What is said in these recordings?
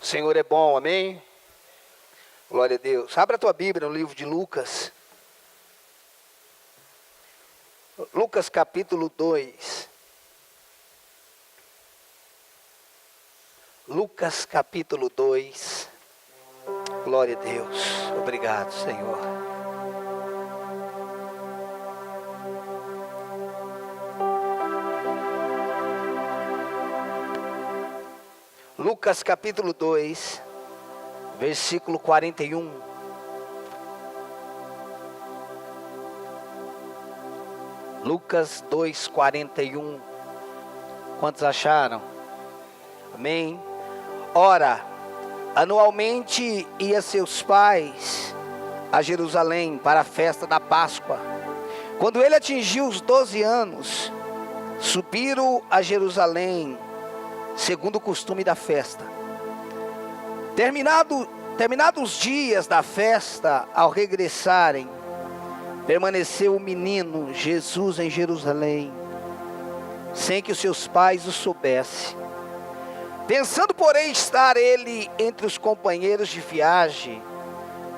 O Senhor é bom, amém? Glória a Deus. Abra a tua Bíblia no livro de Lucas. Lucas capítulo 2. Lucas capítulo 2. Glória a Deus. Obrigado, Senhor. Lucas capítulo 2, versículo 41. Lucas 2, 41. Quantos acharam? Amém? Ora, anualmente ia seus pais a Jerusalém para a festa da Páscoa. Quando ele atingiu os 12 anos, subiram a Jerusalém, segundo o costume da festa. Terminados os dias da festa, ao regressarem, permaneceu o menino Jesus em Jerusalém, sem que os seus pais o soubessem. Pensando, porém, estar ele entre os companheiros de viagem,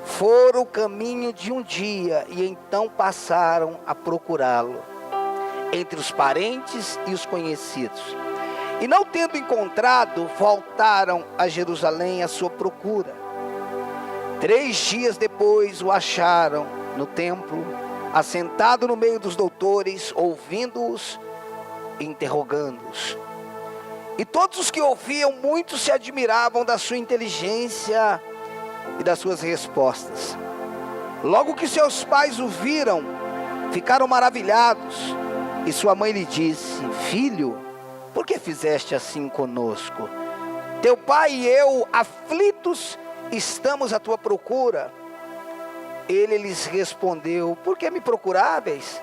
foram o caminho de um dia e então passaram a procurá-lo entre os parentes e os conhecidos. E não tendo encontrado, voltaram a Jerusalém à sua procura. 3 dias depois o acharam no templo, assentado no meio dos doutores, ouvindo-os e interrogando-os. E todos os que ouviam muito se admiravam da sua inteligência e das suas respostas. Logo que seus pais o viram, ficaram maravilhados. E sua mãe lhe disse: Filho, por que fizeste assim conosco? Teu pai e eu, aflitos, estamos à tua procura. Ele lhes respondeu: Por que me procuráveis?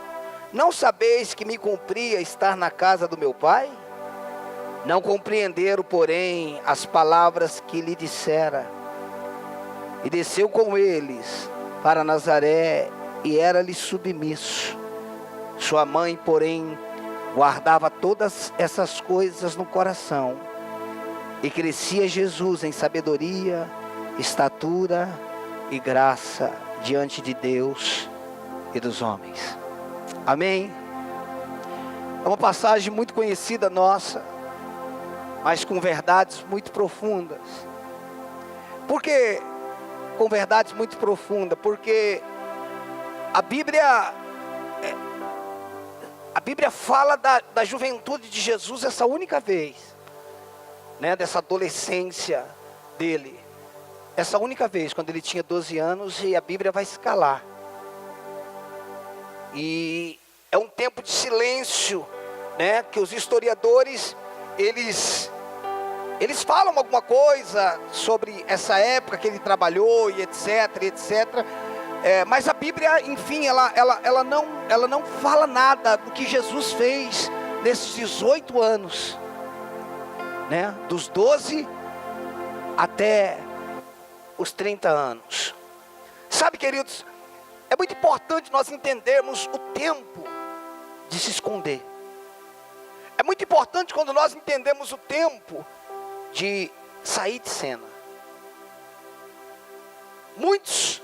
Não sabeis que me cumpria estar na casa do meu pai? Não compreenderam, porém, as palavras que lhe dissera. E desceu com eles para Nazaré e era-lhe submisso. Sua mãe, porém, guardava todas essas coisas no coração. E crescia Jesus em sabedoria, estatura e graça diante de Deus e dos homens. Amém? É uma passagem muito conhecida nossa, mas com verdades muito profundas. Por que com verdades muito profundas? Porque a Bíblia fala da juventude de Jesus essa única vez, né? Dessa adolescência dele, essa única vez, quando ele tinha 12 anos, e a Bíblia vai se calar. E é um tempo de silêncio, né? Que os historiadores, eles falam alguma coisa sobre essa época que ele trabalhou e etc, etc. Mas a Bíblia, enfim, ela não fala nada do que Jesus fez nesses 18 anos, né? Dos 12 até os 30 anos. Sabe, queridos, é muito importante nós entendermos o tempo de se esconder. É muito importante quando nós entendemos o tempo de sair de cena. Muitos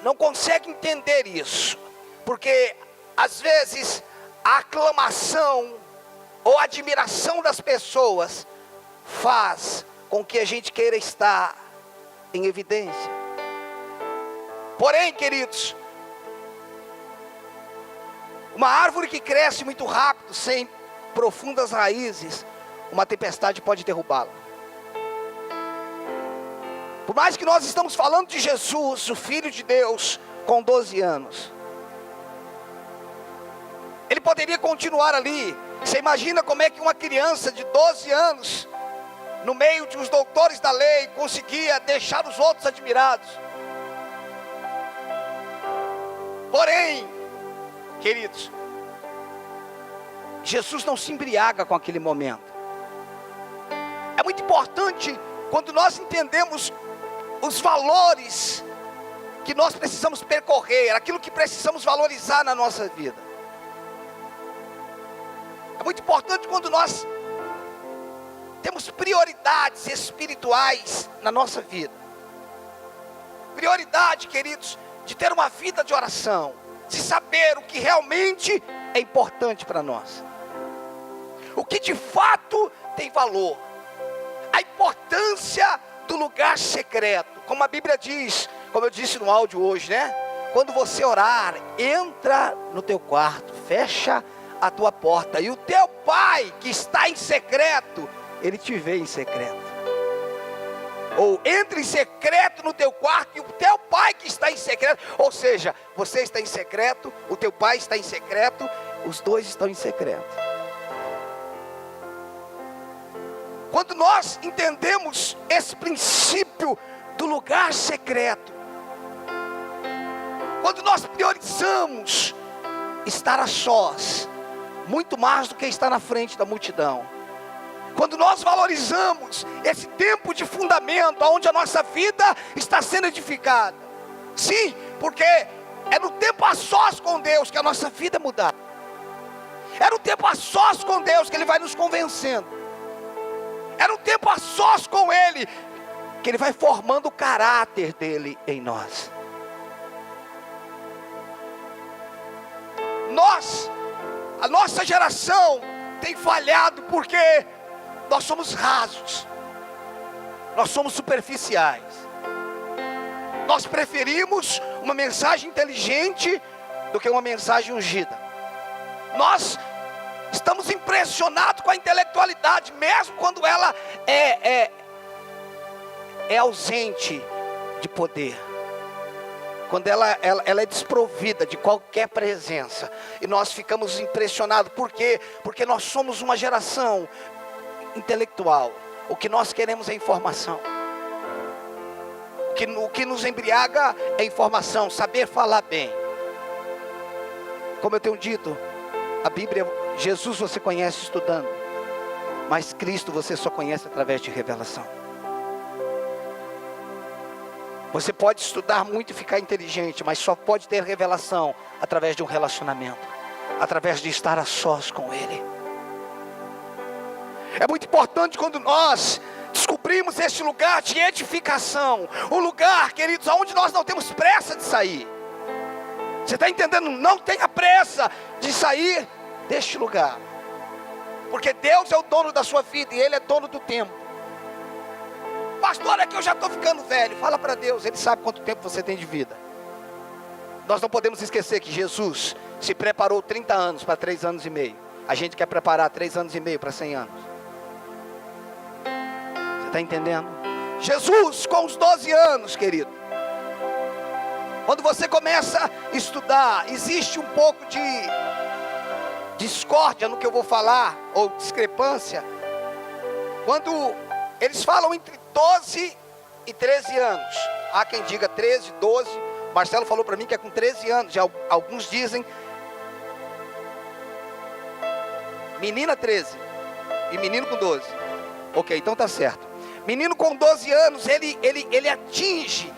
não conseguem entender isso, porque às vezes a aclamação ou a admiração das pessoas faz com que a gente queira estar em evidência. Porém, queridos, uma árvore que cresce muito rápido, sem profundas raízes, uma tempestade pode derrubá-la. Por mais que nós estamos falando de Jesus, o Filho de Deus, com 12 anos, ele poderia continuar ali. Você imagina como é que uma criança de 12 anos, no meio de os doutores da lei, conseguia deixar os outros admirados? Porém, queridos, Jesus não se embriaga com aquele momento. É muito importante quando nós entendemos os valores que nós precisamos percorrer, aquilo que precisamos valorizar na nossa vida. É muito importante quando nós temos prioridades espirituais na nossa vida. Prioridade, queridos, de ter uma vida de oração, de saber o que realmente é importante para nós, o que de fato tem valor, a importância do lugar secreto, como a Bíblia diz, como eu disse no áudio hoje, né? Quando você orar, entra no teu quarto, fecha a tua porta, e o teu pai que está em secreto, ele te vê em secreto. Ou entre em secreto no teu quarto, e o teu pai que está em secreto, ou seja, você está em secreto, o teu pai está em secreto, os dois estão em secreto. Quando nós entendemos esse princípio do lugar secreto, quando nós priorizamos estar a sós, muito mais do que estar na frente da multidão, quando nós valorizamos esse tempo de fundamento, onde a nossa vida está sendo edificada, sim, porque é no tempo a sós com Deus que a nossa vida é mudada, é no tempo a sós com Deus que Ele vai nos convencendo, é no tempo a sós com Ele que Ele vai formando o caráter dEle em nós. A nossa geração tem falhado porque nós somos rasos, nós somos superficiais, nós preferimos uma mensagem inteligente do que uma mensagem ungida. Nós estamos impressionados com a intelectualidade, mesmo quando ela é ausente de poder, quando ela é desprovida de qualquer presença, e nós ficamos impressionados. Por quê? Porque nós somos uma geração intelectual. O que nós queremos é informação. O que nos embriaga é informação, saber falar bem. Como eu tenho dito, a Bíblia, Jesus você conhece estudando, mas Cristo você só conhece através de revelação. Você pode estudar muito e ficar inteligente, mas só pode ter revelação através de um relacionamento, através de estar a sós com Ele. É muito importante quando nós descobrimos este lugar de edificação, um lugar, queridos, onde nós não temos pressa de sair. Você está entendendo? Não tenha pressa de sair deste lugar, porque Deus é o dono da sua vida e Ele é dono do tempo. Pastor, é que eu já estou ficando velho. Fala para Deus, Ele sabe quanto tempo você tem de vida. Nós não podemos esquecer que Jesus se preparou 30 anos para 3 anos e meio. A gente quer preparar 3 anos e meio para 100 anos. Você está entendendo? Jesus com os 12 anos, querido. Quando você começa a estudar, existe um pouco de discórdia no que eu vou falar, ou discrepância, quando eles falam entre 12 e 13 anos. Há quem diga 13, 12. Marcelo falou para mim que é com 13 anos. Já alguns dizem menina 13 e menino com 12. Ok, então tá certo. Menino com 12 anos, ele atinge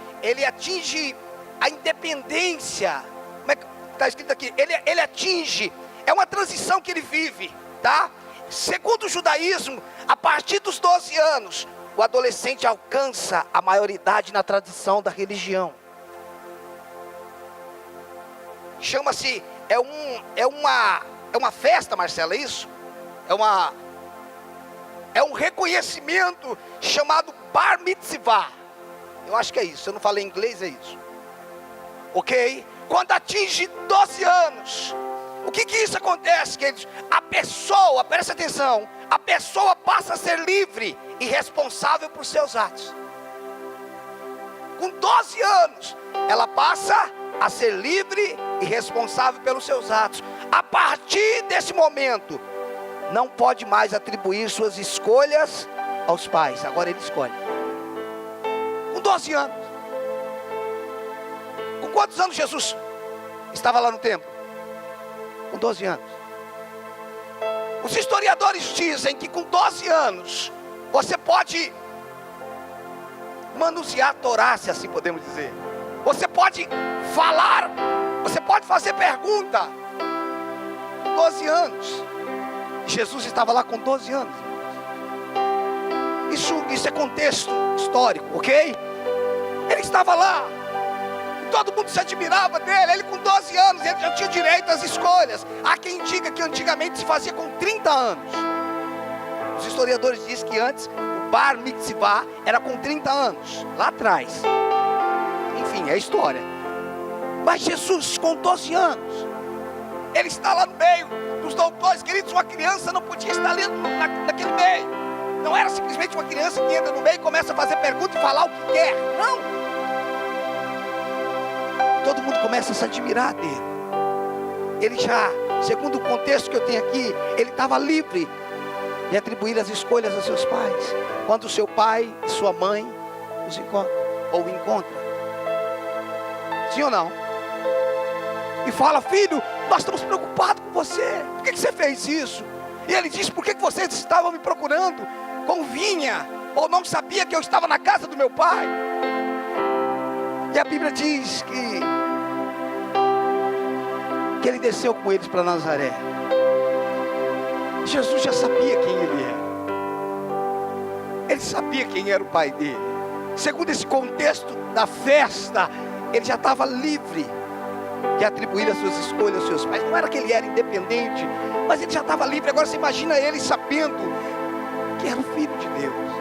a independência. Como é que está escrito aqui? Ele atinge, é uma transição que ele vive, tá? Segundo o judaísmo, a partir dos 12 anos, o adolescente alcança a maioridade na tradição da religião. Chama-se, é uma festa, Marcelo, é isso? É um reconhecimento chamado Bar Mitzvah. Eu acho que é isso, eu não falei em inglês, é isso. Ok? Quando atinge 12 anos, o que isso acontece, queridos? A pessoa, presta atenção, a pessoa passa a ser livre e responsável por seus atos. Com 12 anos, ela passa a ser livre e responsável pelos seus atos. A partir desse momento, não pode mais atribuir suas escolhas aos pais. Agora ele escolhe. Com 12 anos. Com quantos anos Jesus estava lá no templo? Com 12 anos. Os historiadores dizem que com 12 anos você pode manusear a Torá, se assim podemos dizer. Você pode falar, você pode fazer pergunta. 12 anos. Jesus estava lá com 12 anos. Isso é contexto histórico, ok? Ele estava lá, todo mundo se admirava dele. Ele com 12 anos, ele já tinha direito às escolhas. Há quem diga que antigamente se fazia com 30 anos. Os historiadores dizem que antes o bar mitzvah era com 30 anos, lá atrás. Enfim, é história. Mas Jesus com 12 anos, ele está lá no meio dos doutores. Queridos, uma criança não podia estar ali naquele meio. Não era simplesmente uma criança que entra no meio e começa a fazer pergunta e falar o que quer. Não. Todo mundo começa a se admirar dele. Ele já, segundo o contexto que eu tenho aqui, ele estava livre de atribuir as escolhas aos seus pais. Quando o seu pai e sua mãe os encontram, ou encontra. Sim ou não? E fala: filho, nós estamos preocupados com você. Por que você fez isso? E ele diz: por que vocês estavam me procurando? Convinha, ou não sabia que eu estava na casa do meu pai? E a Bíblia diz que ele desceu com eles para Nazaré. Jesus já sabia quem ele era. Ele sabia quem era o pai dele. Segundo esse contexto da festa, ele já estava livre de atribuir as suas escolhas aos seus pais. Não era que ele era independente, mas ele já estava livre. Agora você imagina ele sabendo que era o Filho de Deus.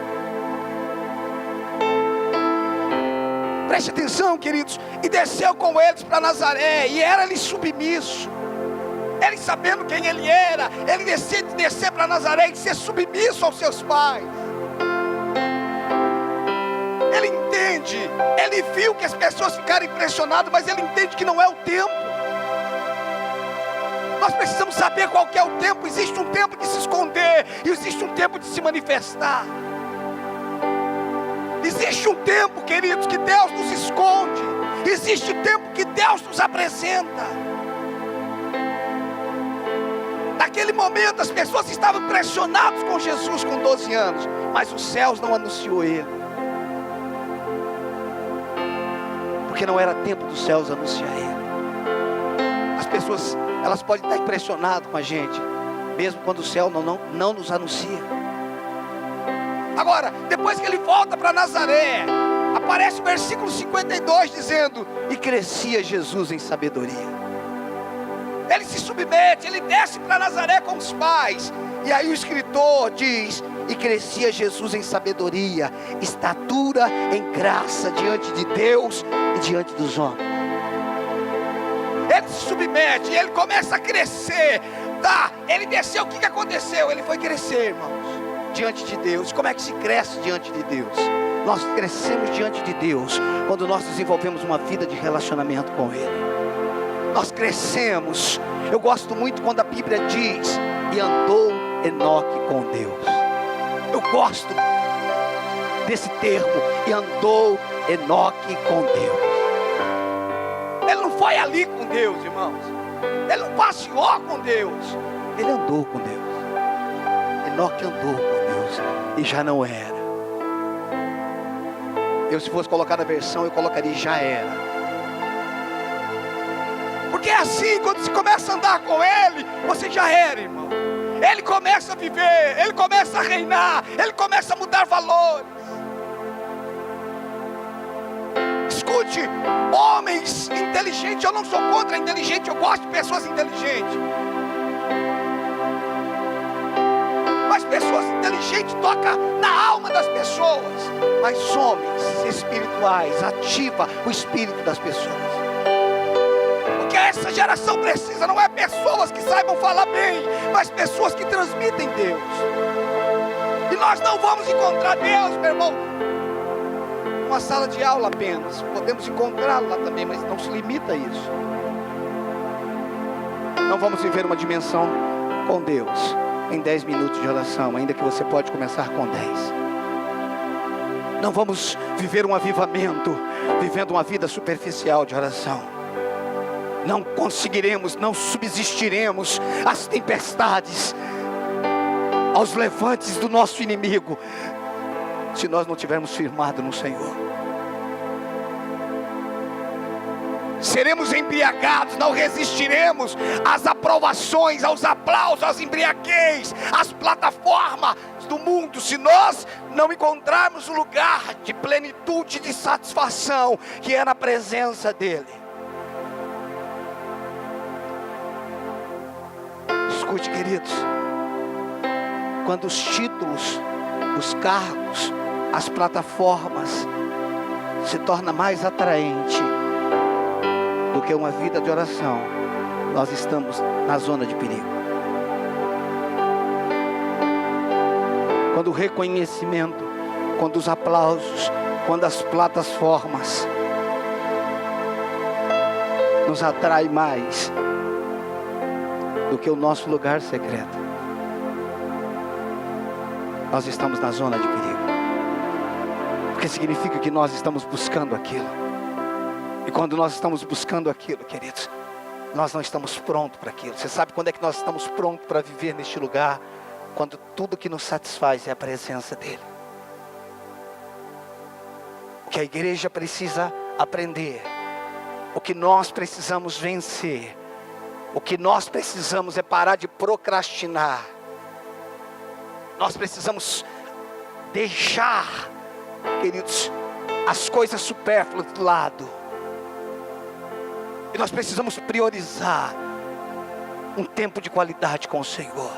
Preste atenção, queridos. E desceu com eles para Nazaré, e era-lhe submisso. Ele sabendo quem ele era, ele decide descer para Nazaré e ser submisso aos seus pais. Ele entende, ele viu que as pessoas ficaram impressionadas, mas ele entende que não é o tempo. Nós precisamos saber qual que é o tempo. Existe um tempo de se esconder, e existe um tempo de se manifestar. Existe um tempo, queridos, que Deus nos esconde. Existe tempo que Deus nos apresenta. Naquele momento as pessoas estavam impressionadas com Jesus com 12 anos, mas os céus não anunciou ele, porque não era tempo dos céus anunciar ele. As pessoas, elas podem estar impressionadas com a gente, mesmo quando o céu não nos anuncia. Agora, depois que ele volta para Nazaré, aparece o versículo 52 dizendo: e crescia Jesus em sabedoria. Ele se submete, ele desce para Nazaré com os pais. E aí o escritor diz: e crescia Jesus em sabedoria, estatura, em graça diante de Deus e diante dos homens. Ele se submete e ele começa a crescer. Tá, ele desceu, o que aconteceu? Ele foi crescer, irmãos, diante de Deus. Como é que se cresce diante de Deus? Nós crescemos diante de Deus quando nós desenvolvemos uma vida de relacionamento com Ele. Nós crescemos. Eu gosto muito quando a Bíblia diz: e andou Enoque com Deus. Eu gosto desse termo, e andou Enoque com Deus. Ele não foi ali com Deus, irmãos. Ele não passeou com Deus. Ele andou com Deus. Enoque andou com Deus e já não era. Eu, se fosse colocar na versão, eu colocaria já era. Porque é assim, quando você começa a andar com Ele, você já era, irmão. Ele começa a viver, Ele começa a reinar, Ele começa a mudar valores. Escute, homens inteligentes, eu não sou contra inteligente, eu gosto de pessoas inteligentes. Mas pessoas inteligentes tocam na alma das pessoas. Mas homens espirituais ativa o espírito das pessoas. Que essa geração precisa não é pessoas que saibam falar bem, mas pessoas que transmitem Deus. E nós não vamos encontrar Deus, meu irmão, numa sala de aula apenas. Podemos encontrá-lo lá também, mas não se limita a isso. Não vamos viver uma dimensão com Deus em 10 minutos de oração, ainda que você pode começar com 10. Não vamos viver um avivamento vivendo uma vida superficial de oração. Não conseguiremos, não subsistiremos às tempestades, aos levantes do nosso inimigo, se nós não tivermos firmado no Senhor. seremos embriagados, não resistiremos às aprovações, aos aplausos, às embriaguez, às plataformas do mundo, se nós não encontrarmos o lugar de plenitude, de satisfação, que é na presença dEle. Escute, queridos, quando os títulos, os cargos, as plataformas se torna mais atraente do que uma vida de oração, nós estamos na zona de perigo. Quando o reconhecimento, quando os aplausos, quando as plataformas nos atrai mais do que o nosso lugar secreto, nós estamos na zona de perigo. Porque significa que nós estamos buscando aquilo. E quando nós estamos buscando aquilo, queridos, nós não estamos prontos para aquilo. Você sabe quando é que nós estamos prontos para viver neste lugar? Quando tudo que nos satisfaz é a presença dEle. O que a igreja precisa aprender, o que nós precisamos vencer, o que nós precisamos é parar de procrastinar. Nós precisamos deixar, queridos, as coisas supérfluas do lado. E nós precisamos priorizar um tempo de qualidade com o Senhor.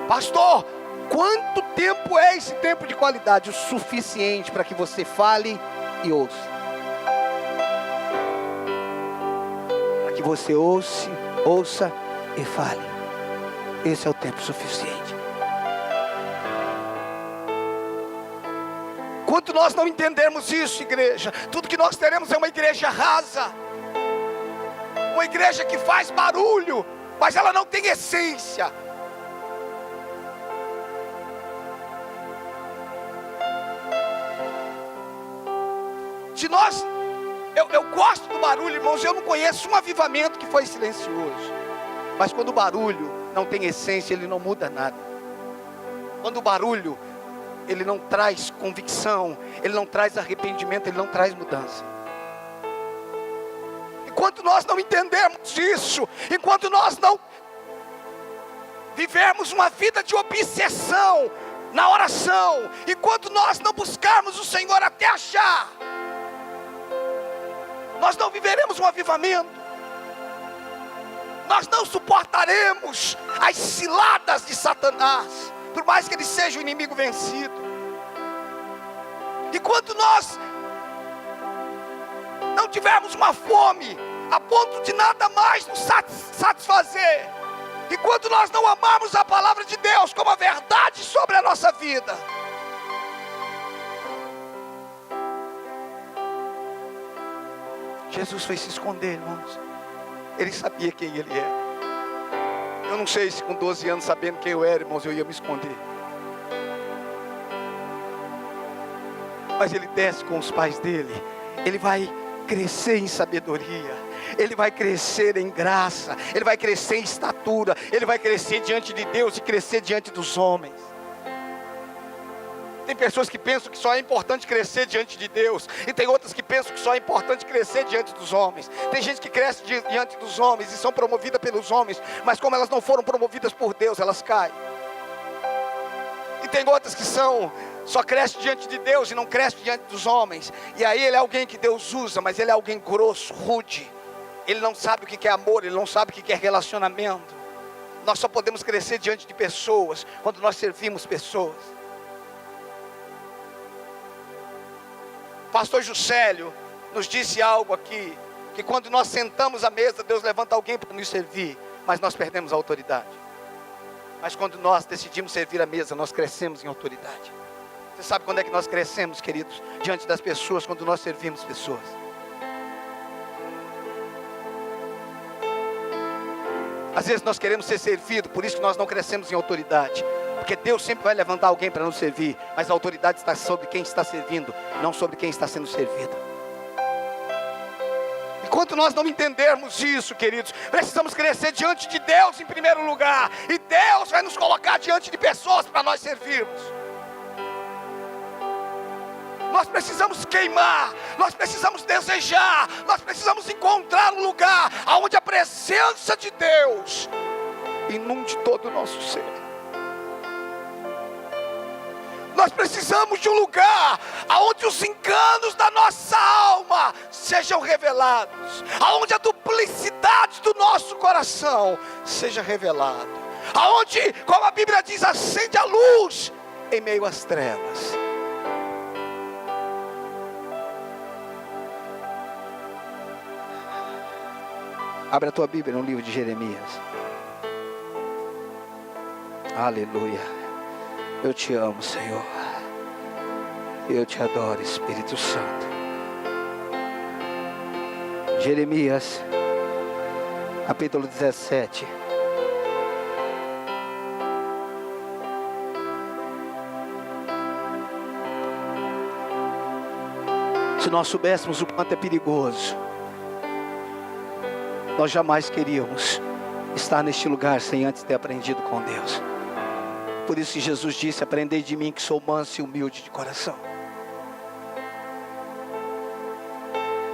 Pastor, quanto tempo é esse tempo de qualidade? O suficiente para que você fale e ouça. Para que você ouça e fale. Esse é o tempo suficiente. Enquanto nós não entendermos isso, igreja, tudo que nós teremos é uma igreja rasa, uma igreja que faz barulho, mas ela não tem essência. Se nós, eu gosto do barulho, irmãos, eu não conheço um avivamento que foi silencioso, mas quando o barulho não tem essência, ele não muda nada. Quando o barulho, ele não traz convicção, ele não traz arrependimento, ele não traz mudança. Enquanto nós não entendermos isso, enquanto nós não vivermos uma vida de obsessão na oração, enquanto nós não buscarmos o Senhor até achar, nós não viveremos um avivamento. Nós não suportaremos as ciladas de Satanás, por mais que ele seja o inimigo vencido. Enquanto nós não tivermos uma fome a ponto de nada mais nos satisfazer, enquanto nós não amarmos a palavra de Deus como a verdade sobre a nossa vida, Jesus foi se esconder, irmãos. Ele sabia quem ele era. Eu não sei se com 12 anos, sabendo quem eu era, irmãos, eu ia me esconder. Mas ele desce com os pais dele. Ele vai crescer em sabedoria. Ele vai crescer em graça. Ele vai crescer em estatura. Ele vai crescer diante de Deus e crescer diante dos homens. Tem pessoas que pensam que só é importante crescer diante de Deus, e tem outras que pensam que só é importante crescer diante dos homens. Tem gente que cresce diante dos homens e são promovidas pelos homens, mas como elas não foram promovidas por Deus, elas caem. E tem outras que só cresce diante de Deus e não cresce diante dos homens. E aí ele é alguém que Deus usa, mas ele é alguém grosso, rude. Ele não sabe o que é amor, ele não sabe o que é relacionamento. Nós só podemos crescer diante de pessoas quando nós servimos pessoas. Pastor Juscelio nos disse algo aqui, que quando nós sentamos à mesa, Deus levanta alguém para nos servir, mas nós perdemos a autoridade. Mas quando nós decidimos servir a mesa, nós crescemos em autoridade. Você sabe quando é que nós crescemos, queridos? Diante das pessoas, quando nós servimos pessoas. Às vezes nós queremos ser servidos, por isso que nós não crescemos em autoridade. Porque Deus sempre vai levantar alguém para nos servir, mas a autoridade está sobre quem está servindo, não sobre quem está sendo servido. Enquanto nós não entendermos isso, queridos, precisamos crescer diante de Deus em primeiro lugar, e Deus vai nos colocar diante de pessoas para nós servirmos. nós precisamos queimar, nós precisamos desejar, nós precisamos encontrar um lugar onde a presença de Deus inunde todo o nosso ser. Nós precisamos de um lugar onde os enganos da nossa alma sejam revelados, onde a duplicidade do nosso coração seja revelada, onde, como a Bíblia diz, acende a luz em meio às trevas. Abre a tua Bíblia no livro de Jeremias. Aleluia. Eu te amo, Senhor. Eu te adoro, Espírito Santo. Jeremias, capítulo 17. Se nós soubéssemos o quanto é perigoso, nós jamais queríamos estar neste lugar sem antes ter aprendido com Deus. Por isso que Jesus disse: aprendei de mim que sou manso e humilde de coração.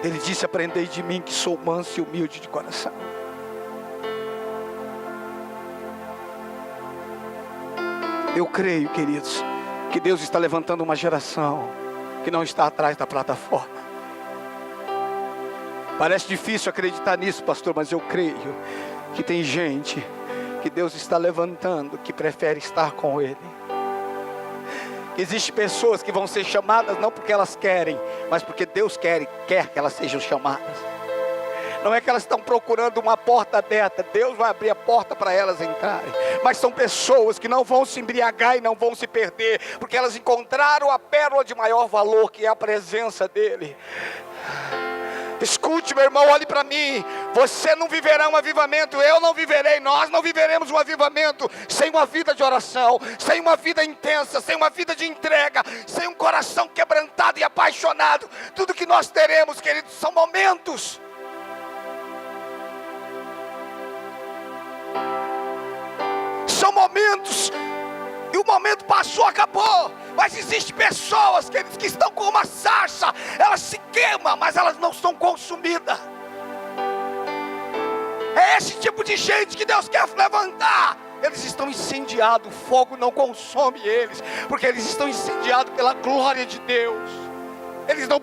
Ele disse: aprendei de mim que sou manso e humilde de coração. Eu creio, queridos, que Deus está levantando uma geração que não está atrás da plataforma. Parece difícil acreditar nisso, pastor, mas eu creio que tem gente que Deus está levantando, que prefere estar com Ele. Existem pessoas que vão ser chamadas não porque elas querem, mas porque Deus quer que elas sejam chamadas. Não é que elas estão procurando uma porta aberta, Deus vai abrir a porta para elas entrarem. Mas são pessoas que não vão se embriagar e não vão se perder, porque elas encontraram a pérola de maior valor, que é a presença dEle. Escute, meu irmão, olhe para mim. Você não viverá um avivamento, eu não viverei, nós não viveremos um avivamento sem uma vida de oração, sem uma vida intensa, sem uma vida de entrega, sem um coração quebrantado e apaixonado. Tudo que nós teremos, queridos, são momentos. São momentos. E o momento passou, acabou. Mas existem pessoas, queridos, que estão com uma sarça. Elas se queimam, mas elas não são consumidas. É esse tipo de gente que Deus quer levantar. Eles estão incendiados, o fogo não consome eles, porque eles estão incendiados pela glória de Deus. Eles não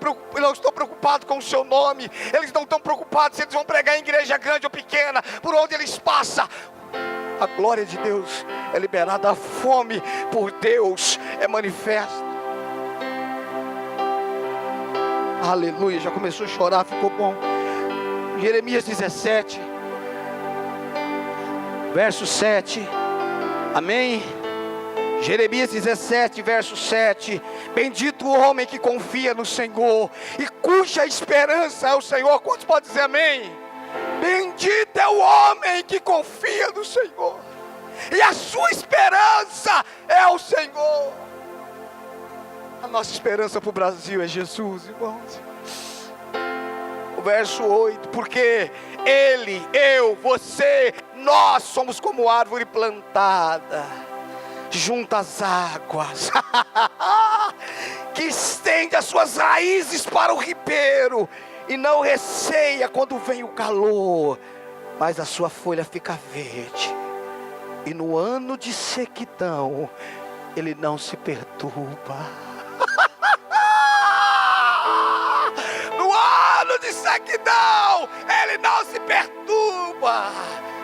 estão preocupados com o seu nome. Eles não estão preocupados se eles vão pregar em igreja grande ou pequena, por onde eles passam. A glória de Deus é liberada, a fome por Deus é manifesta. Aleluia, já começou a chorar, ficou bom. Jeremias 17, verso 7, amém? Jeremias 17, verso 7. Bendito o homem que confia no Senhor e cuja esperança é o Senhor. Quantos podem dizer amém? Bendito é o homem que confia no Senhor e a sua esperança é o Senhor. A nossa esperança para o Brasil é Jesus, irmãos. O verso 8, porque Ele, eu, você, nós somos como árvore plantada junto às águas, que estende as suas raízes para o ribeiro, e não receia quando vem o calor, mas a sua folha fica verde, e no ano de sequidão, ele não se perturba. No ano de sequidão, ele não se perturba.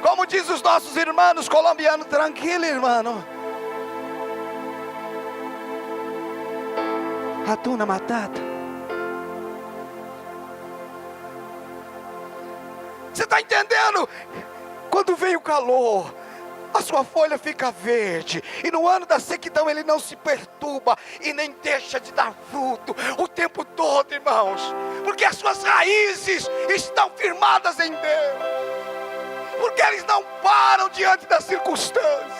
Como diz os nossos irmãos colombianos, tranquilo, irmão. Hatuna Matata. Você está entendendo? Quando vem o calor, a sua folha fica verde, e no ano da sequidão ele não se perturba e nem deixa de dar fruto o tempo todo, irmãos, porque as suas raízes estão firmadas em Deus, porque eles não param diante das circunstâncias.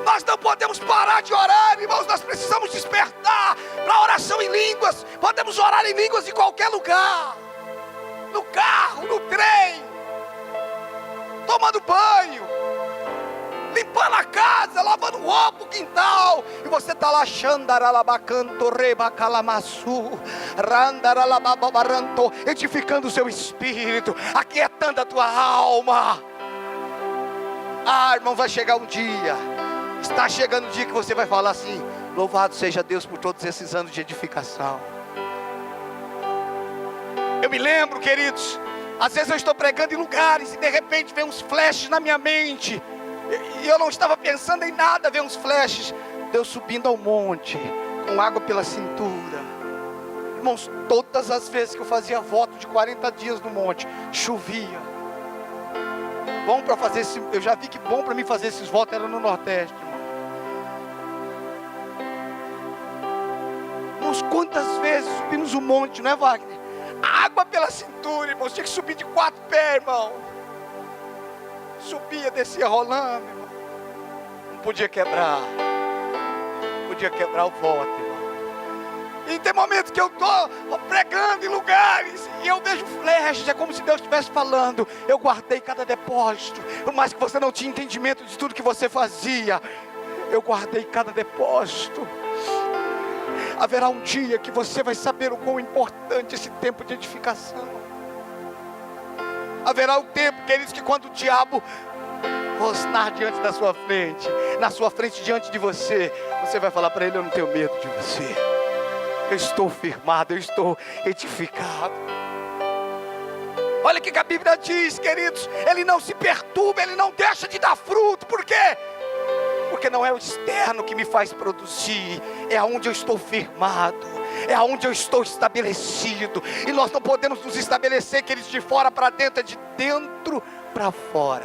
Nós não podemos parar de orar, irmãos. Nós precisamos despertar para a oração em línguas. Podemos orar em línguas em qualquer lugar, no carro, no trem, tomando banho. limpando a casa, lavando roupa, o quintal, e você está lá, xandaralabacanto, rebacalamassu, randaralababaranto, edificando o seu espírito, aquietando a tua alma. Irmão, vai chegar um dia, está chegando o dia que você vai falar assim: louvado seja Deus por todos esses anos de edificação. Eu me lembro, queridos, às vezes eu estou pregando em lugares e de repente vem uns flashes na minha mente, e eu não estava pensando em nada, vem uns flashes, Deus subindo ao monte, com água pela cintura. Irmãos, todas as vezes que eu fazia voto de 40 dias no monte, chovia. Bom para fazer esse, eu já vi que bom para mim fazer esses votos era no Nordeste, irmão. Irmãos, quantas vezes subimos o monte, não é, Wagner? Água pela cintura, irmãos, tinha que subir de 4 pés, irmão. Subia, descia rolando, irmão. Não podia quebrar. Não podia quebrar o voto, irmão. E tem momentos que eu estou pregando em lugares e eu vejo flashes, é como se Deus estivesse falando: eu guardei cada depósito, por mais que você não tinha entendimento de tudo que você fazia, eu guardei cada depósito. Haverá um dia que você vai saber o quão importante esse tempo de edificação. Haverá um tempo, queridos, que quando o diabo rosnar diante da sua frente, na sua frente, diante de você, você vai falar para ele: eu não tenho medo de você, eu estou firmado, eu estou edificado. Olha o que a Bíblia diz, queridos: ele não se perturba, ele não deixa de dar fruto. Por quê? Porque não é o externo que me faz produzir, é aonde eu estou firmado, é aonde eu estou estabelecido. E nós não podemos nos estabelecer, queridos, de fora para dentro, é de dentro para fora.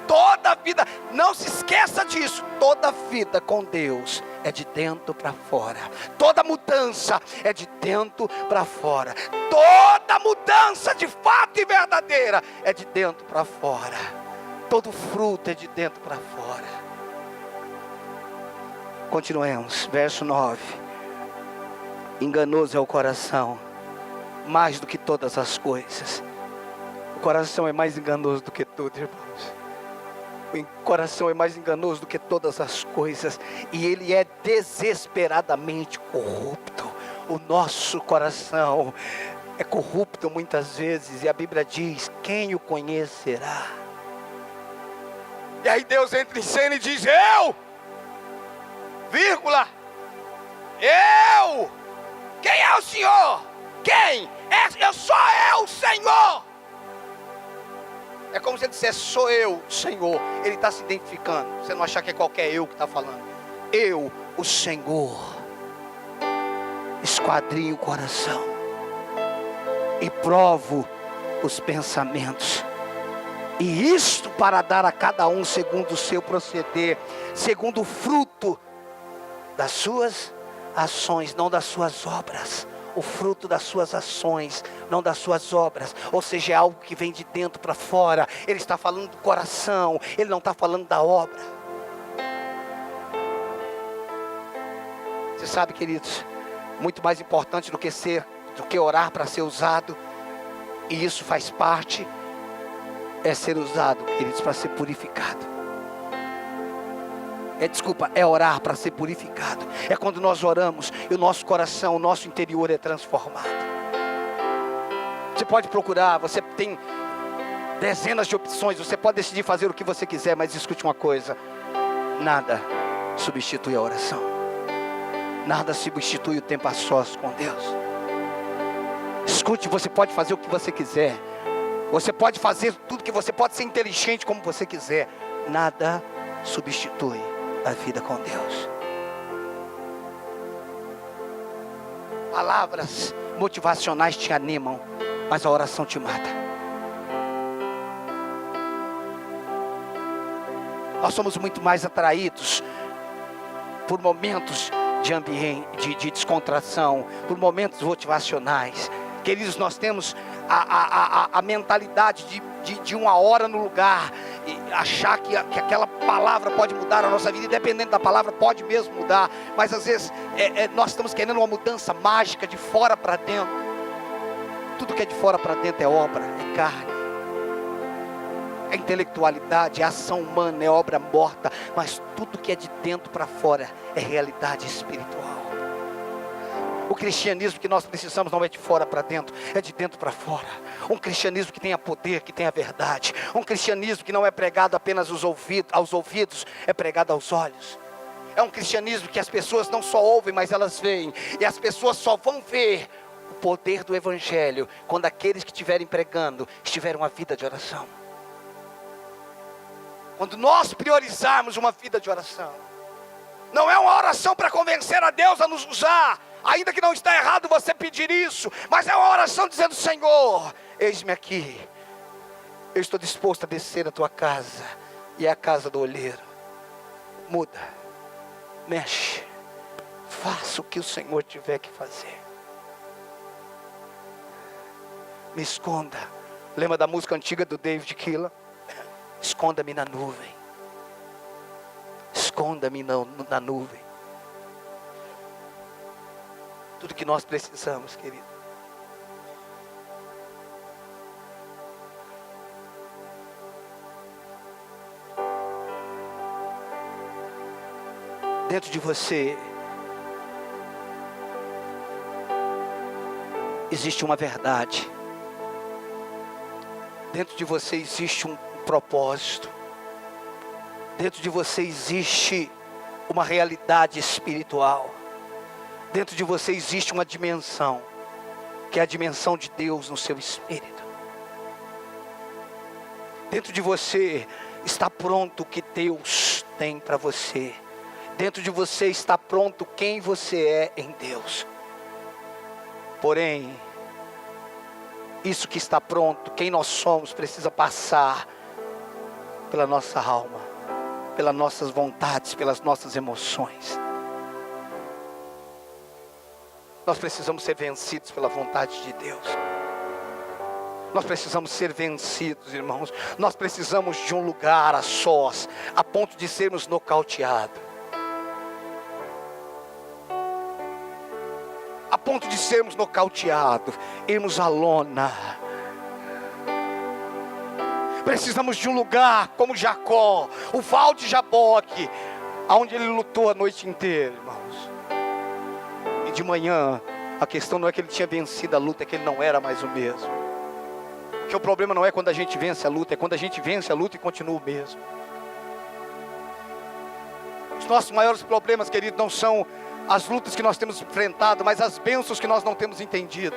Toda vida, não se esqueça disso, toda vida com Deus é de dentro para fora. Toda mudança é de dentro para fora. Toda mudança de fato e verdadeira é de dentro para fora. Todo fruto é de dentro para fora. Continuemos, verso 9. Enganoso é o coração, mais do que todas as coisas. O coração é mais enganoso do que tudo, irmãos. O coração é mais enganoso do que todas as coisas, e ele é desesperadamente corrupto. O nosso coração é corrupto muitas vezes, e a Bíblia diz: quem o conhecerá? E aí Deus entra em cena e diz: eu, vírgula, eu. Quem é o Senhor? Quem? Eu sou eu, Senhor. É como se ele dissesse: sou eu, Senhor. Ele está se identificando. Você não achar que é qualquer eu que está falando. Eu, o Senhor, esquadrinho o coração e provo os pensamentos, e isto para dar a cada um segundo o seu proceder, segundo o fruto das suas ações, não das suas obras. O fruto das suas ações, não das suas obras. Ou seja, é algo que vem de dentro para fora. Ele está falando do coração, ele não está falando da obra. Você sabe, queridos, muito mais importante do que orar para ser usado, e isso faz parte, é ser usado, queridos, para ser purificado. É orar para ser purificado. É quando nós oramos e o nosso coração, o nosso interior é transformado. Você pode procurar, você tem dezenas de opções, você pode decidir fazer o que você quiser, mas escute uma coisa: nada substitui a oração. Nada substitui o tempo a sós com Deus. Escute, você pode fazer o que você quiser, você pode fazer tudo que você pode, ser inteligente como você quiser, nada substitui a vida com Deus. Palavras motivacionais te animam, mas a oração te mata. Nós somos muito mais atraídos por momentos de ambiente, de descontração, por momentos motivacionais. Queridos, nós temos a mentalidade de uma hora no lugar, e achar que aquela palavra pode mudar a nossa vida, e dependendo da palavra pode mesmo mudar, mas às vezes nós estamos querendo uma mudança mágica de fora para dentro. Tudo que é de fora para dentro é obra, é carne, é intelectualidade, é ação humana, é obra morta, mas tudo que é de dentro para fora é realidade espiritual. O cristianismo que nós precisamos não é de fora para dentro, é de dentro para fora. Um cristianismo que tenha poder, que tenha verdade. Um cristianismo que não é pregado apenas aos ouvidos, é pregado aos olhos. É um cristianismo que as pessoas não só ouvem, mas elas veem. E as pessoas só vão ver o poder do evangelho quando aqueles que estiverem pregando estiverem uma vida de oração. Quando nós priorizarmos uma vida de oração. Não é uma oração para convencer a Deus a nos usar, ainda que não está errado você pedir isso, mas é uma oração dizendo: Senhor, eis-me aqui, eu estou disposto a descer a tua casa, e é a casa do olheiro. Muda, mexe, faça o que o Senhor tiver que fazer. Me esconda. Lembra da música antiga do David Keelan? Esconda-me na nuvem. Esconda-me na nuvem. Tudo que nós precisamos, querido. Dentro de você existe uma verdade. Dentro de você existe um propósito. Dentro de você existe uma realidade espiritual. Dentro de você existe uma dimensão, que é a dimensão de Deus no seu espírito. Dentro de você está pronto o que Deus tem para você. Dentro de você está pronto quem você é em Deus. Porém, isso que está pronto, quem nós somos, precisa passar pela nossa alma, pelas nossas vontades, pelas nossas emoções. Nós precisamos ser vencidos pela vontade de Deus. Nós precisamos ser vencidos, irmãos. Nós precisamos de um lugar a sós, a ponto de sermos nocauteados. A ponto de sermos nocauteados, irmos à lona. Precisamos de um lugar como Jacó, o val de Jaboque, onde ele lutou a noite inteira, irmãos. E de manhã, a questão não é que ele tinha vencido a luta, é que ele não era mais o mesmo. Porque o problema não é quando a gente vence a luta, é quando a gente vence a luta e continua o mesmo. Os nossos maiores problemas, querido, não são as lutas que nós temos enfrentado, mas as bênçãos que nós não temos entendido.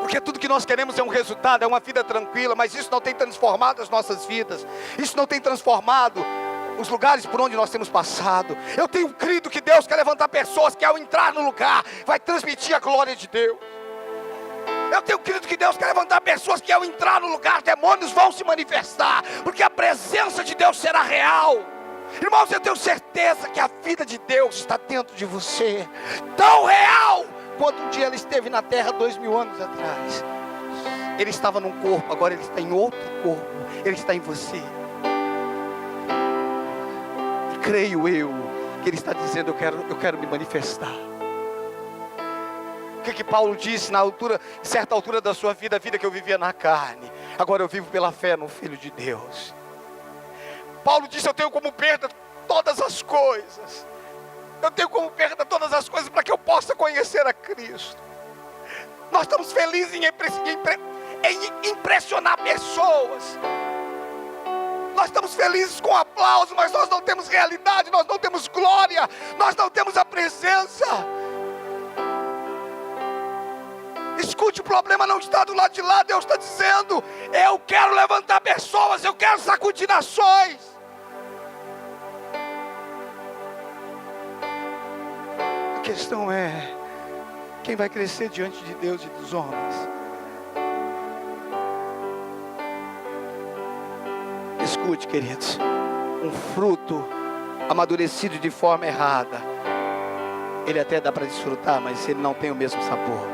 Porque tudo que nós queremos é um resultado, é uma vida tranquila, mas isso não tem transformado as nossas vidas. Isso não tem transformado os lugares por onde nós temos passado. Eu tenho crido que Deus quer levantar pessoas que ao entrar no lugar, vai transmitir a glória de Deus. Eu tenho crido que Deus quer levantar pessoas que ao entrar no lugar, demônios vão se manifestar, porque a presença de Deus será real. Irmãos, eu tenho certeza que a vida de Deus está dentro de você, tão real quanto um dia ela esteve na terra 2000 anos atrás. Ele estava num corpo, agora ele está em outro corpo. Ele está em você. E creio eu que ele está dizendo: eu quero me manifestar. O que Paulo disse na altura, certa altura da sua vida? A vida que eu vivia na carne, agora eu vivo pela fé no Filho de Deus. Paulo disse: eu tenho como perda todas as coisas. Eu tenho como perda todas as coisas para que eu possa conhecer a Cristo. Nós estamos felizes em impressionar pessoas. Nós estamos felizes com aplauso, mas nós não temos realidade, nós não temos glória, nós não temos a presença. Escute, o problema não está do lado de lá. Deus está dizendo: eu quero levantar pessoas, eu quero sacudir nações. A questão é: quem vai crescer diante de Deus e dos homens? Escute, queridos, um fruto amadurecido de forma errada, ele até dá para desfrutar, mas ele não tem o mesmo sabor.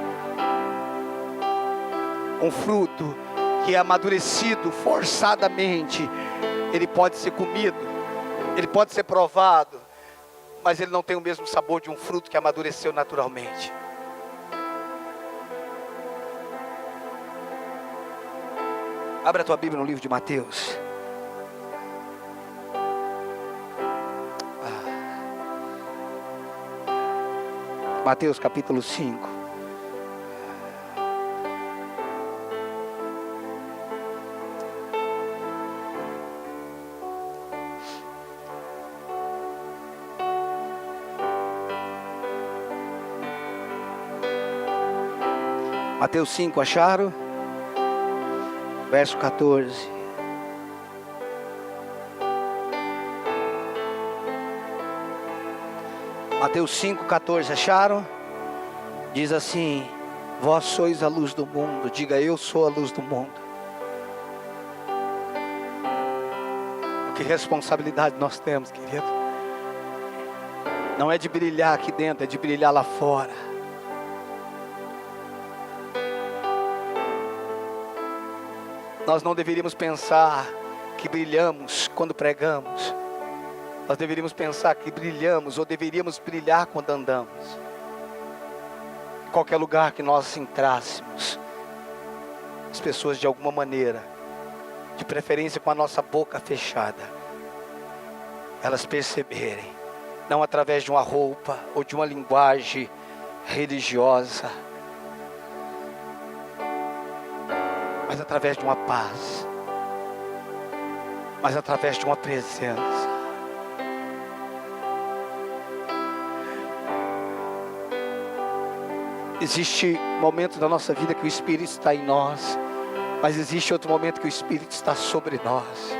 Um fruto que é amadurecido forçadamente, ele pode ser comido, ele pode ser provado, mas ele não tem o mesmo sabor de um fruto que amadureceu naturalmente. Abra a tua Bíblia no livro de Mateus. Mateus capítulo 5. Mateus 5, acharam? Verso 14. Mateus 5, 14, acharam? Diz assim: vós sois a luz do mundo. Diga: eu sou a luz do mundo. Que responsabilidade nós temos, querido. Não é de brilhar aqui dentro, é de brilhar lá fora. Nós não deveríamos pensar que brilhamos quando pregamos. Nós deveríamos pensar que brilhamos, ou deveríamos brilhar quando andamos. Em qualquer lugar que nós entrássemos, as pessoas de alguma maneira, de preferência com a nossa boca fechada, elas perceberem, não através de uma roupa ou de uma linguagem religiosa, mas através de uma paz, mas através de uma presença. Existe momento da nossa vida que o Espírito está em nós, mas existe outro momento que o Espírito está sobre nós.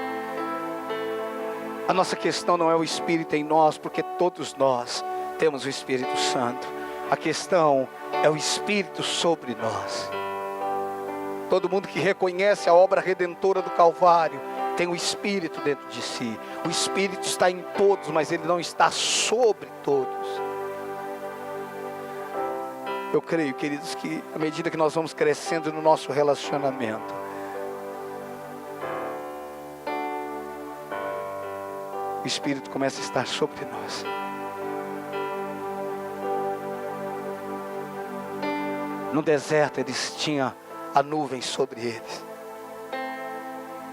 A nossa questão não é o Espírito em nós, porque todos nós temos o Espírito Santo. A questão é o Espírito sobre nós. Todo mundo que reconhece a obra redentora do Calvário tem o Espírito dentro de si. O Espírito está em todos, mas ele não está sobre todos. Eu creio, queridos, que à medida que nós vamos crescendo no nosso relacionamento, o Espírito começa a estar sobre nós. No deserto eles tinham a nuvem sobre eles,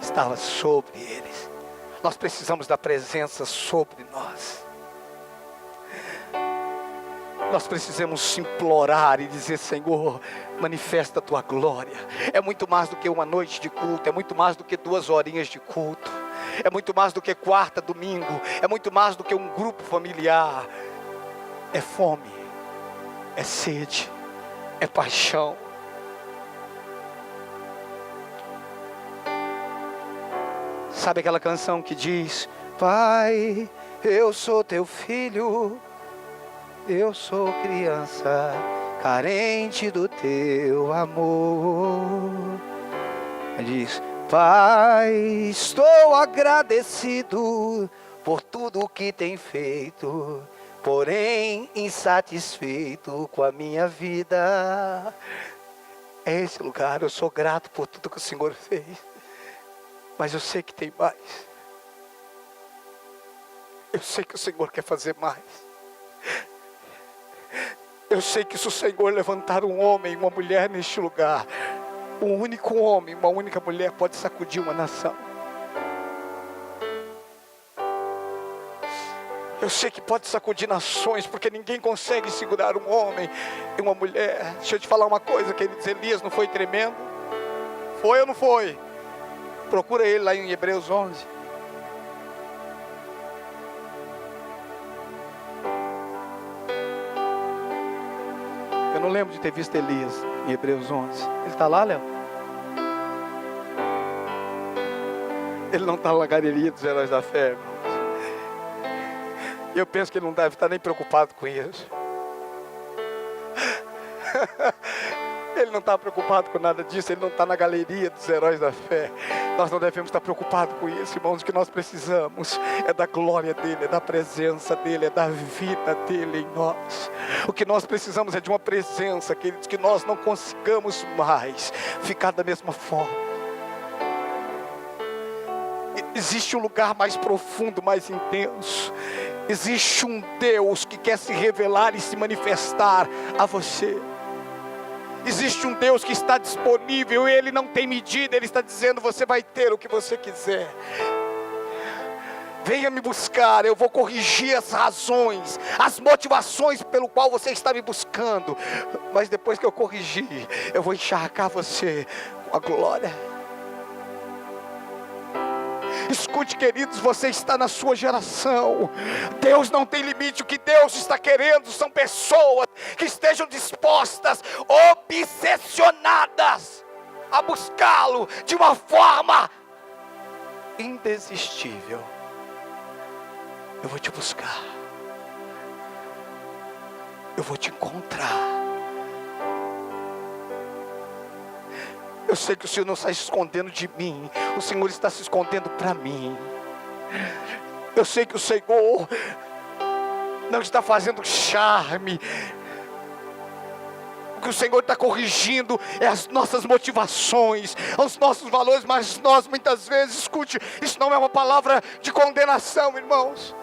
estava sobre eles. Nós precisamos da presença sobre nós. Nós precisamos implorar e dizer: Senhor, manifesta a tua glória. É muito mais do que uma noite de culto, é muito mais do que 2 horinhas de culto, é muito mais do que quarta, domingo, é muito mais do que um grupo familiar. É fome, é sede, é paixão. Sabe aquela canção que diz: Pai, eu sou teu filho, eu sou criança, carente do teu amor. Ele diz: Pai, estou agradecido por tudo que tem feito, porém insatisfeito com a minha vida. É esse lugar. Eu sou grato por tudo que o Senhor fez, mas eu sei que tem mais. Eu sei que o Senhor quer fazer mais. Eu sei que se o Senhor levantar um homem e uma mulher neste lugar, um único homem, uma única mulher pode sacudir uma nação. Eu sei que pode sacudir nações, porque ninguém consegue segurar um homem e uma mulher. Deixa eu te falar uma coisa, queridos. Elias não foi tremendo? Foi ou não foi? Procura ele lá em Hebreus 11. Eu não lembro de ter visto Elias em Hebreus 11. Ele está lá, Léo? Ele não está na galeria dos heróis da fé, irmãos. E eu penso que ele não deve estar nem preocupado com isso. Ele não está preocupado com nada disso. Ele não está na galeria dos heróis da fé. Nós não devemos estar preocupados com isso, irmãos. O que nós precisamos é da glória dele, é da presença dele, é da vida dele em nós. O que nós precisamos é de uma presença, queridos, que nós não consigamos mais ficar da mesma forma. Existe um lugar mais profundo, mais intenso. Existe um Deus que quer se revelar e se manifestar a você. Existe um Deus que está disponível, Ele não tem medida, Ele está dizendo: você vai ter o que você quiser. Venha me buscar, eu vou corrigir as razões, as motivações pelo qual você está me buscando. Mas depois que eu corrigir, eu vou encharcar você com a glória. Escute, queridos, você está na sua geração. Deus não tem limite. O que Deus está querendo são pessoas que estejam dispostas, obsessionadas a buscá-lo de uma forma indesistível. Eu vou te buscar, eu vou te encontrar. Eu sei que o Senhor não está se escondendo de mim, o Senhor está se escondendo para mim. Eu sei que o Senhor não está fazendo charme. O que o Senhor está corrigindo é as nossas motivações, os nossos valores. Mas nós muitas vezes, escute, isso não é uma palavra de condenação, irmãos.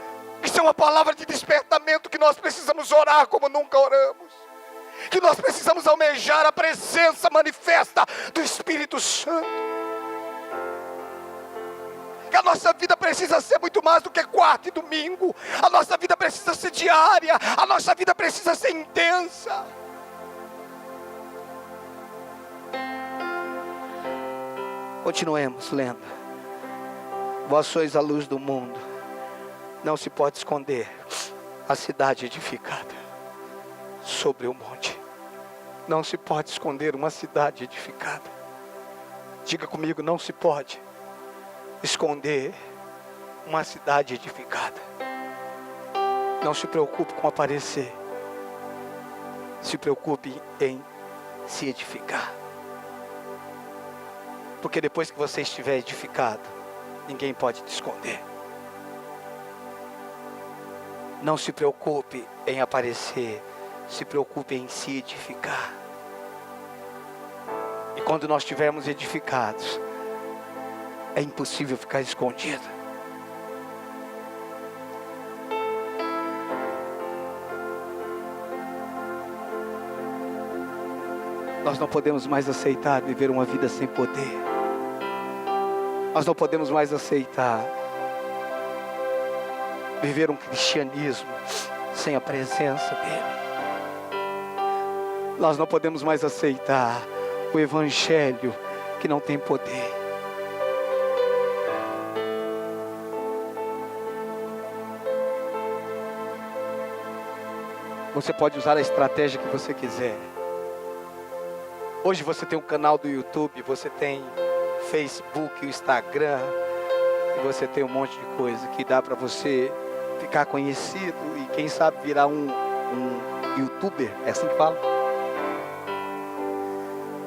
Isso é uma palavra de despertamento, que nós precisamos orar como nunca oramos. Que nós precisamos almejar a presença manifesta do Espírito Santo. Que a nossa vida precisa ser muito mais do que quarta e domingo. A nossa vida precisa ser diária. A nossa vida precisa ser intensa. Continuemos lendo. Vós sois a luz do mundo. Não se pode esconder a cidade edificada sobre o monte. Não se pode esconder uma cidade edificada. Diga comigo: não se pode esconder uma cidade edificada. Não se preocupe com aparecer. Se preocupe em se edificar. Porque depois que você estiver edificado, ninguém pode te esconder. Não se preocupe em aparecer. Se preocupe em se edificar. E quando nós estivermos edificados, é impossível ficar escondido. Nós não podemos mais aceitar viver uma vida sem poder. Nós não podemos mais aceitar viver um cristianismo sem a presença dEle. Nós não podemos mais aceitar o evangelho que não tem poder. Você pode usar a estratégia que você quiser. Hoje você tem um canal do YouTube, você tem Facebook, o Instagram, e você tem um monte de coisa que dá para você ficar conhecido e quem sabe virar um YouTuber, é assim que fala?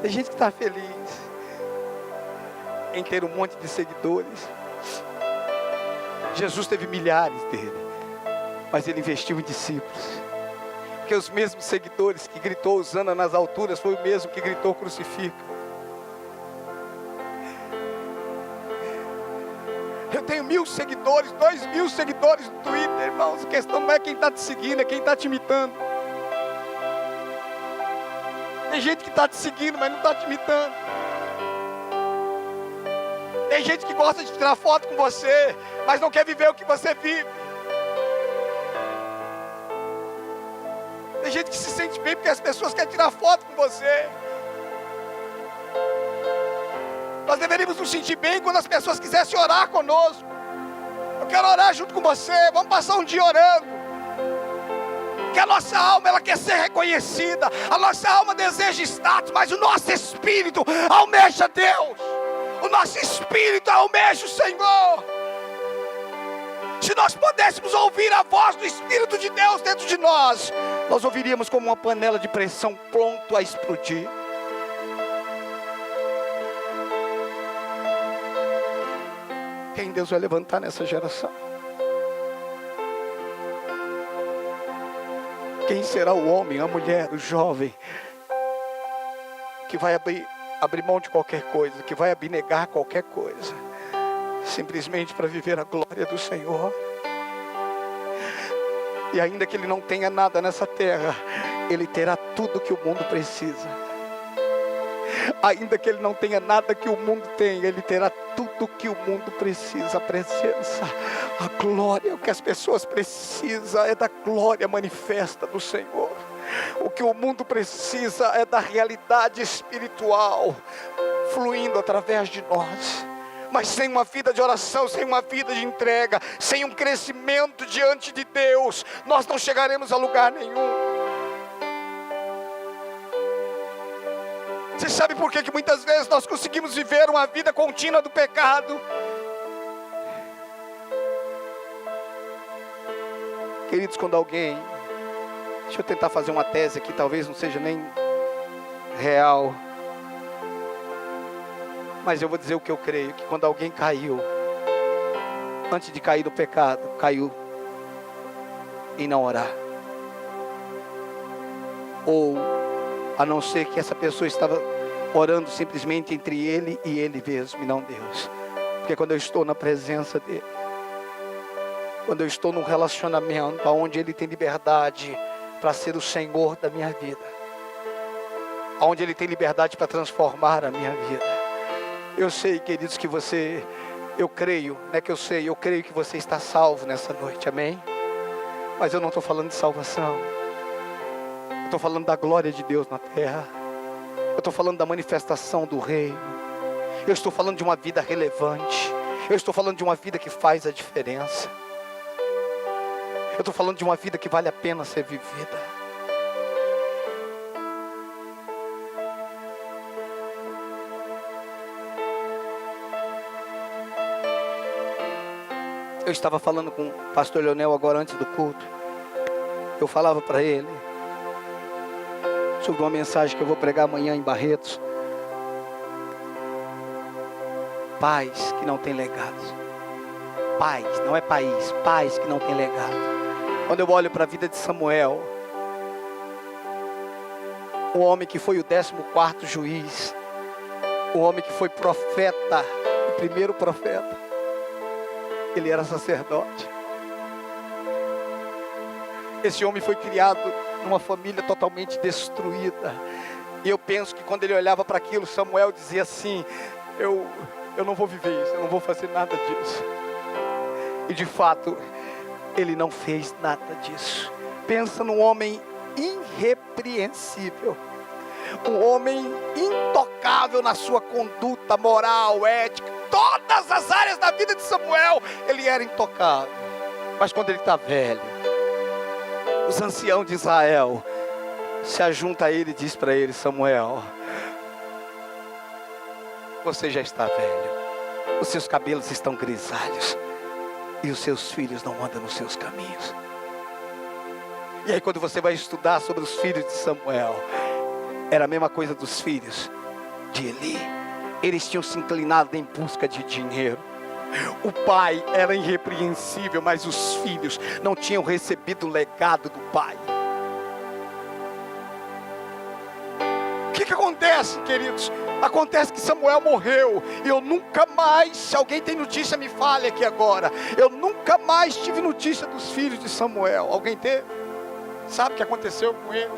Tem gente que está feliz em ter um monte de seguidores. Jesus teve milhares dele, mas ele investiu em discípulos. Porque os mesmos seguidores que gritou Hosana nas alturas foi o mesmo que gritou crucifica. Eu tenho 1000 seguidores, 2000 seguidores no Twitter, irmãos. A questão não é quem está te seguindo, é quem está te imitando. Tem gente que está te seguindo, mas não está te imitando. Tem gente que gosta de tirar foto com você, mas não quer viver o que você vive. Tem gente que se sente bem porque as pessoas querem tirar foto com você. Nós deveríamos nos sentir bem quando as pessoas quisessem orar conosco. Eu quero orar junto com você, vamos passar um dia orando. Que a nossa alma, ela quer ser reconhecida. A nossa alma deseja status, mas o nosso espírito almeja Deus. O nosso espírito almeja o Senhor. Se nós pudéssemos ouvir a voz do Espírito de Deus dentro de nós, nós ouviríamos como uma panela de pressão pronto a explodir. Quem Deus vai levantar nessa geração? Quem será o homem, a mulher, o jovem que vai abrir mão de qualquer coisa, que vai abnegar qualquer coisa, simplesmente para viver a glória do Senhor? E ainda que ele não tenha nada nessa terra, ele terá tudo que o mundo precisa. Ainda que ele não tenha nada que o mundo tem, ele terá tudo que o mundo precisa, a presença, a glória. O que as pessoas precisam é da glória manifesta do Senhor. O que o mundo precisa é da realidade espiritual fluindo através de nós. Mas sem uma vida de oração, sem uma vida de entrega, sem um crescimento diante de Deus, nós não chegaremos a lugar nenhum. Você sabe por que muitas vezes nós conseguimos viver uma vida contínua do pecado? Queridos, quando alguém... Deixa eu tentar fazer uma tese aqui, talvez não seja nem real. Mas eu vou dizer o que eu creio, que quando alguém caiu, antes de cair do pecado, caiu em não orar. Ou, a não ser que essa pessoa estava orando simplesmente entre ele e ele mesmo, e não Deus. Porque quando eu estou na presença dele, quando eu estou num relacionamento onde ele tem liberdade para ser o Senhor da minha vida, onde ele tem liberdade para transformar a minha vida. Eu sei, queridos, que você, eu creio que você está salvo nessa noite, amém? Mas eu não estou falando de salvação. Eu estou falando da glória de Deus na terra. Eu estou falando da manifestação do reino. Eu estou falando de uma vida relevante. Eu estou falando de uma vida que faz a diferença. Eu estou falando de uma vida que vale a pena ser vivida. Eu estava falando com o pastor Leonel agora antes do culto. Eu falava para ele sobre uma mensagem que eu vou pregar amanhã em Barretos. Pais que não têm legado. Pais, não é país, pais que não têm legado. Quando eu olho para a vida de Samuel, o homem que foi o 14º juiz, o homem que foi profeta, o primeiro profeta, ele era sacerdote. Esse homem foi criado numa família totalmente destruída. E eu penso que quando ele olhava para aquilo, Samuel dizia assim: eu não vou viver isso, eu não vou fazer nada disso. E de fato, ele não fez nada disso. Pensa num homem irrepreensível, um homem intocável na sua conduta moral, ética, todas as áreas da vida de Samuel, ele era intocável. Mas quando ele está velho, os anciãos de Israel se ajuntam a ele e diz para ele: Samuel, você já está velho, os seus cabelos estão grisalhos e os seus filhos não andam nos seus caminhos. E aí quando você vai estudar sobre os filhos de Samuel, era a mesma coisa dos filhos de Eli. Eles tinham se inclinado em busca de dinheiro. O pai era irrepreensível, mas os filhos não tinham recebido o legado do pai. O que acontece, queridos? Acontece que Samuel morreu. E eu nunca mais, se alguém tem notícia, me fale aqui agora. Eu nunca mais tive notícia dos filhos de Samuel. Alguém teve? Sabe o que aconteceu com eles?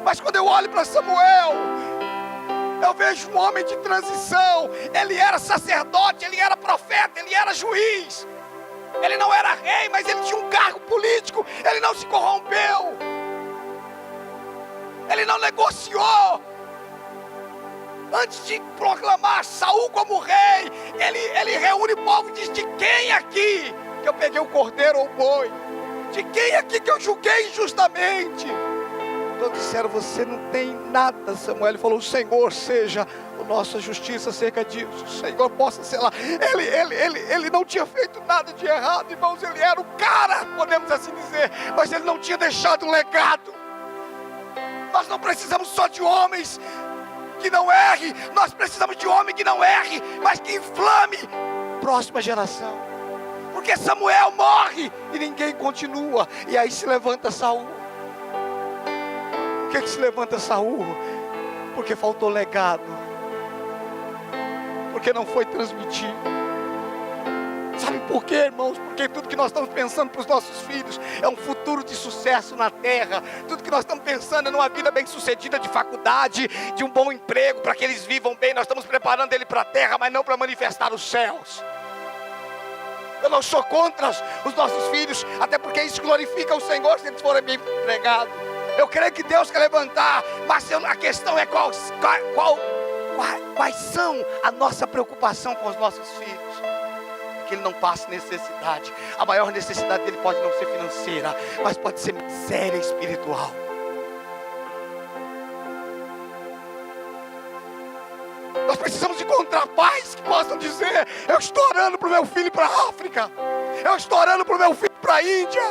Mas quando eu olho para Samuel, eu vejo um homem de transição. Ele era sacerdote, ele era profeta, ele era juiz. Ele não era rei, mas ele tinha um cargo político. Ele não se corrompeu. Ele não negociou. Antes de proclamar Saul como rei, ele reúne o povo e diz: de quem aqui que eu peguei o cordeiro ou o boi? De quem aqui que eu julguei injustamente? Todos disseram: você não tem nada, Samuel. Ele falou: o Senhor seja a nossa justiça acerca disso. O Senhor possa ser lá. Ele não tinha feito nada de errado, irmãos. Ele era o cara, podemos assim dizer, mas ele não tinha deixado um legado. Nós não precisamos só de homens que não errem. Nós precisamos de homem que não erre, mas que inflame a próxima geração. Porque Samuel morre e ninguém continua. E aí se levanta Saul. Por que se levanta Saul? Porque faltou legado. Porque não foi transmitido. Sabe Por quê, irmãos? Porque tudo que nós estamos pensando para os nossos filhos é um futuro de sucesso na terra. Tudo que nós estamos pensando é numa vida bem sucedida de faculdade, de um bom emprego, para que eles vivam bem. Nós estamos preparando ele para a terra, mas não para manifestar os céus. Eu não sou contra os nossos filhos, até porque isso glorifica o Senhor se eles forem bem empregados. Eu creio que Deus quer levantar, mas a questão é quais são a nossa preocupação com os nossos filhos. Que ele não passe necessidade. A maior necessidade dele pode não ser financeira, mas pode ser miséria espiritual. Nós precisamos encontrar pais que possam dizer: eu estou orando para o meu filho para a África, eu estou orando para o meu filho para a Índia.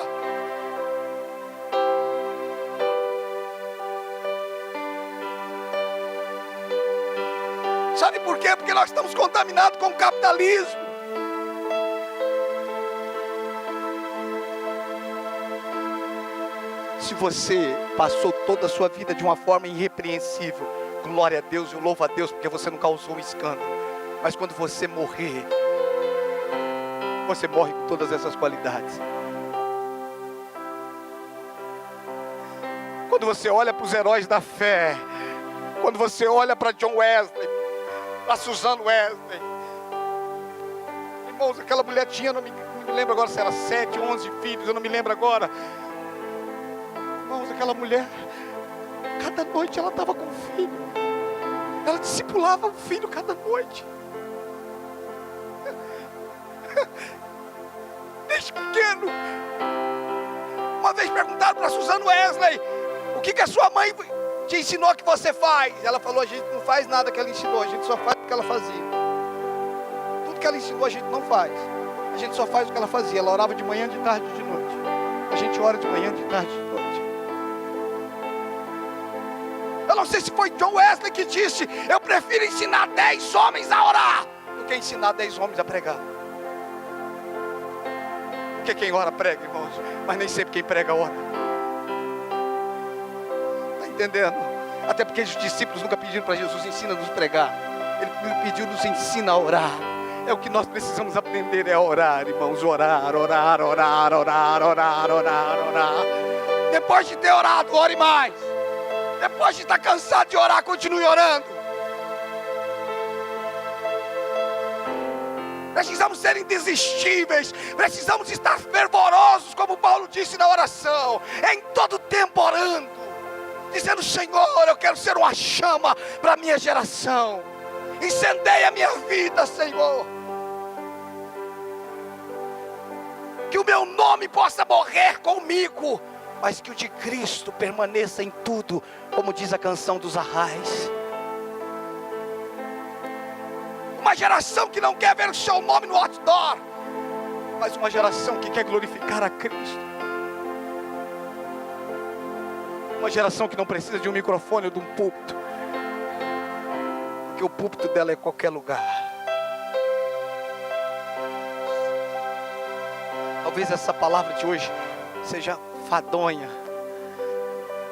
Sabe por quê? Porque nós estamos contaminados com o capitalismo. Se você passou toda a sua vida de uma forma irrepreensível, glória a Deus, eu louvo a Deus, porque você não causou um escândalo. Mas quando você morrer, você morre com todas essas qualidades. Quando você olha para os heróis da fé, quando você olha para John Wesley, para Susan Wesley, irmãos, aquela mulher tinha, não me lembro agora se era 7, 11 filhos, eu não me lembro agora. Irmãos, aquela mulher, cada noite ela estava com um filho. Ela discipulava um filho cada noite. Desde pequeno. Uma vez perguntaram para Susan Wesley: o que a sua mãe te ensinou que você faz? Ela falou: a gente não faz nada que ela ensinou, a gente só faz o que ela fazia. Tudo que ela ensinou a gente não faz, a gente só faz o que ela fazia. Ela orava de manhã, de tarde e de noite. A gente ora de manhã, de tarde e de noite. Eu não sei se foi John Wesley que disse: eu prefiro ensinar 10 homens a orar do que ensinar 10 homens a pregar. Porque quem ora prega, irmãos, mas nem sempre quem prega ora. Está entendendo? Até porque os discípulos nunca pediram para Jesus: ensina-nos a pregar. Ele pediu: nos ensina a orar. É o que nós precisamos aprender, é orar, irmãos. Orar, orar, orar, orar, orar, orar, orar. Depois de ter orado, ore mais. Depois de estar cansado de orar, continue orando. Precisamos ser indesistíveis. Precisamos estar fervorosos, como Paulo disse na oração, em todo tempo orando, dizendo: Senhor, eu quero ser uma chama para a minha geração. Incendeia a minha vida, Senhor. Que o meu nome possa morrer comigo, mas que o de Cristo permaneça em tudo, como diz a canção dos Arrais. Uma geração que não quer ver o seu nome no outdoor, mas uma geração que quer glorificar a Cristo. Uma geração que não precisa de um microfone ou de um púlpito, porque o púlpito dela é qualquer lugar. Talvez essa palavra de hoje seja fadonha,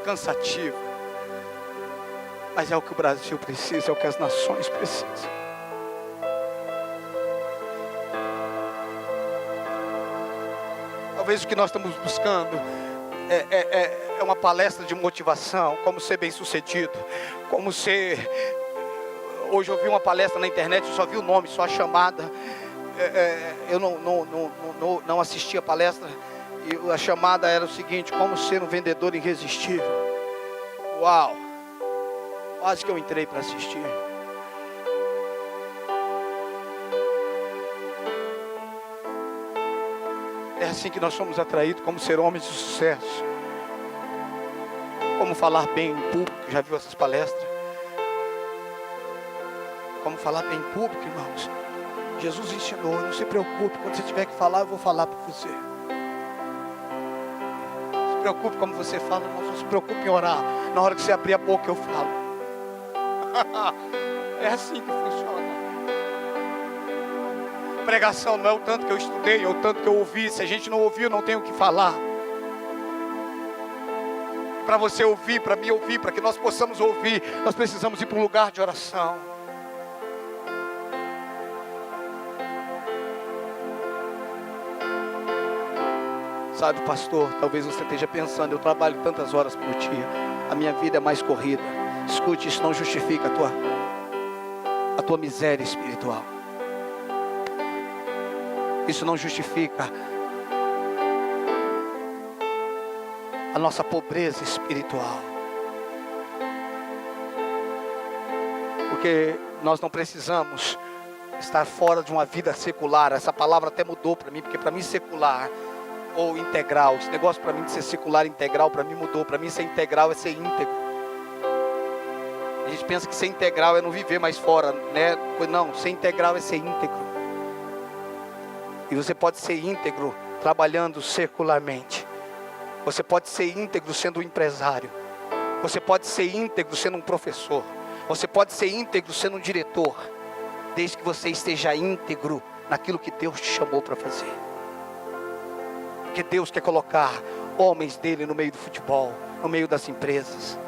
cansativa, mas é o que o Brasil precisa, é o que as nações precisam. Talvez o que nós estamos buscando é uma palestra de motivação, como ser bem sucedido, como ser... Hoje eu vi uma palestra na internet, eu só vi o nome, só a chamada. Eu não assisti a palestra, e a chamada era o seguinte: como ser um vendedor irresistível. Uau! Quase que eu entrei para assistir. É assim que nós somos atraídos, como ser homens de sucesso. Como falar bem em público, já viu essas palestras? Como falar bem em público, irmãos? Jesus ensinou: não se preocupe, quando você tiver que falar, eu vou falar para você. Não se preocupe como você fala, não se preocupe em orar. Na hora que você abrir a boca, eu falo. É assim que funciona. Pregação não é o tanto que eu estudei, é o tanto que eu ouvi. Se a gente não ouviu, não tem o que falar. Para você ouvir, para mim ouvir, para que nós possamos ouvir, nós precisamos ir para um lugar de oração. Sabe, pastor, talvez você esteja pensando: eu trabalho tantas horas por dia, a minha vida é mais corrida. Escute, isso não justifica a tua miséria espiritual. Isso não justifica a nossa pobreza espiritual. Porque nós não precisamos estar fora de uma vida secular. Essa palavra até mudou para mim, porque para mim secular ou integral, esse negócio para mim de ser secular e integral, para mim mudou. Para mim ser integral é ser íntegro. A gente pensa que ser integral é não viver mais fora, né? Não, ser integral é ser íntegro. E você pode ser íntegro trabalhando secularmente. Você pode ser íntegro sendo um empresário. Você pode ser íntegro sendo um professor. Você pode ser íntegro sendo um diretor, desde que você esteja íntegro naquilo que Deus te chamou para fazer. Porque Deus quer colocar homens dele no meio do futebol, no meio das empresas.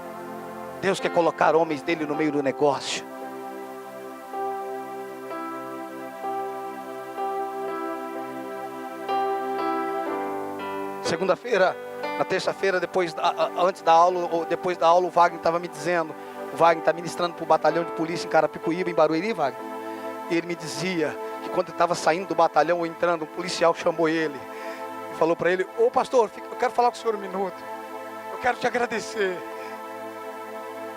Deus quer colocar homens dele no meio do negócio. Segunda-feira, na terça-feira, antes da aula, ou depois da aula, o Wagner estava me dizendo, o Wagner está ministrando para o batalhão de polícia em Carapicuíba, em Barueri, Wagner. E ele me dizia que quando ele estava saindo do batalhão ou entrando, um policial chamou ele e falou para ele: ô pastor, eu quero falar com o senhor um minuto, eu quero te agradecer,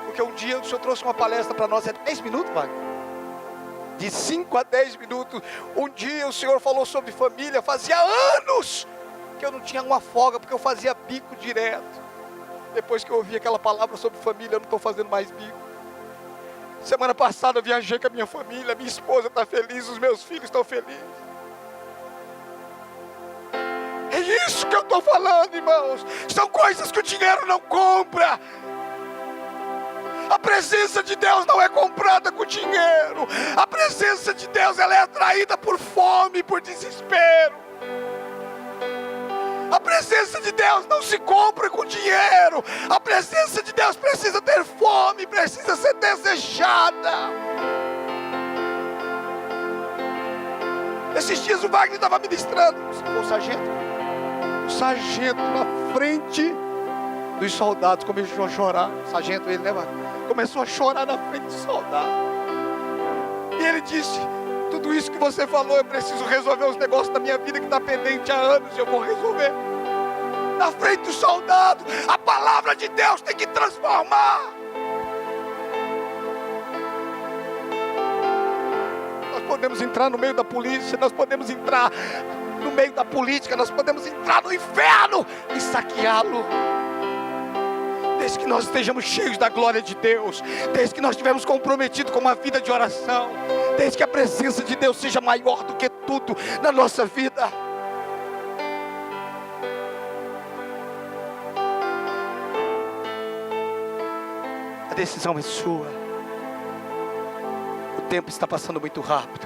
porque um dia o senhor trouxe uma palestra para nós, é 10 minutos, Wagner? De 5 a 10 minutos, um dia o senhor falou sobre família, fazia anos que eu não tinha uma folga, porque eu fazia bico direto. Depois que eu ouvi aquela palavra sobre família, eu não estou fazendo mais bico. Semana passada eu viajei com a minha família, minha esposa está feliz, os meus filhos estão felizes. É isso que eu estou falando, irmãos. São coisas que o dinheiro não compra. A presença de Deus não é comprada com dinheiro. A presença de Deus, ela é atraída por fome, por desespero. A presença de Deus não se compra com dinheiro. A presença de Deus precisa ter fome, precisa ser desejada. Esses dias o Wagner estava ministrando, o sargento na frente dos soldados começou a chorar. O sargento, ele, né, Wagner? Começou a chorar na frente dos soldados. E ele disse: tudo isso que você falou, eu preciso resolver os negócios da minha vida que está pendente há anos, e eu vou resolver. Na frente do soldado, a palavra de Deus tem que transformar. Nós podemos entrar no meio da polícia, nós podemos entrar no meio da política, nós podemos entrar no inferno e saqueá-lo. Desde que nós estejamos cheios da glória de Deus, desde que nós estivermos comprometidos com uma vida de oração, desde que a presença de Deus seja maior do que tudo na nossa vida. A decisão é sua. O tempo está passando muito rápido.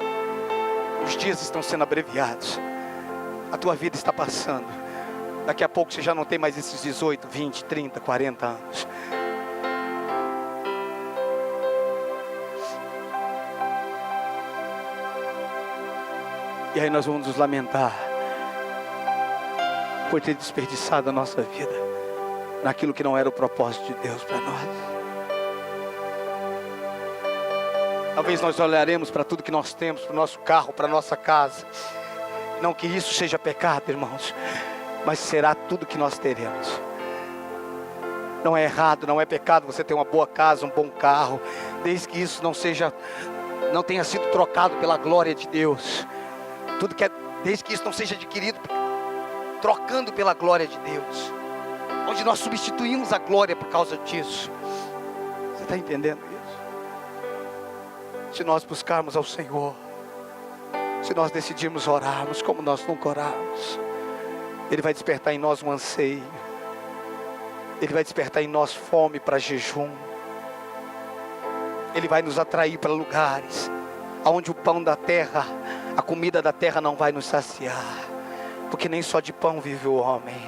Os dias estão sendo abreviados. A tua vida está passando. Daqui a pouco você já não tem mais esses 18, 20, 30, 40 anos. E aí nós vamos nos lamentar por ter desperdiçado a nossa vida naquilo que não era o propósito de Deus para nós. Talvez nós olharemos para tudo que nós temos, para o nosso carro, para a nossa casa. Não que isso seja pecado, irmãos, mas será tudo que nós teremos. Não é errado, não é pecado você ter uma boa casa, um bom carro, desde que isso não tenha sido trocado pela glória de Deus. Desde que isso não seja adquirido trocando pela glória de Deus, onde nós substituímos a glória por causa disso. Você está entendendo isso? Se nós buscarmos ao Senhor, se nós decidirmos orarmos como nós nunca oramos, Ele vai despertar em nós um anseio. Ele vai despertar em nós fome para jejum. Ele vai nos atrair para lugares onde o pão da terra, a comida da terra não vai nos saciar. Porque nem só de pão vive o homem.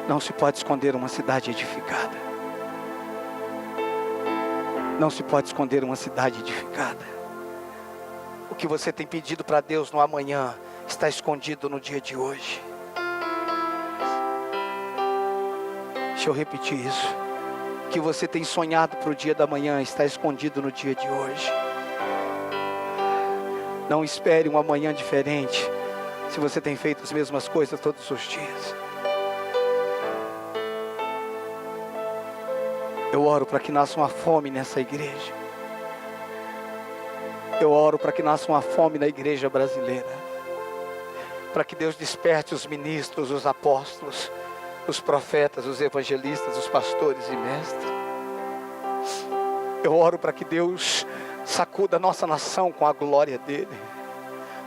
Não se pode esconder uma cidade edificada. Não se pode esconder uma cidade edificada. que você tem pedido para Deus no amanhã está escondido no dia de hoje. Deixa eu repetir isso. O que você tem sonhado para o dia da manhã está escondido no dia de hoje. Não espere um amanhã diferente se você tem feito as mesmas coisas todos os dias. Eu oro para que nasça uma fome nessa igreja. Eu oro para que nasça uma fome na igreja brasileira. Para que Deus desperte os ministros, os apóstolos, os profetas, os evangelistas, os pastores e mestres. Eu oro para que Deus sacuda a nossa nação com a glória dele.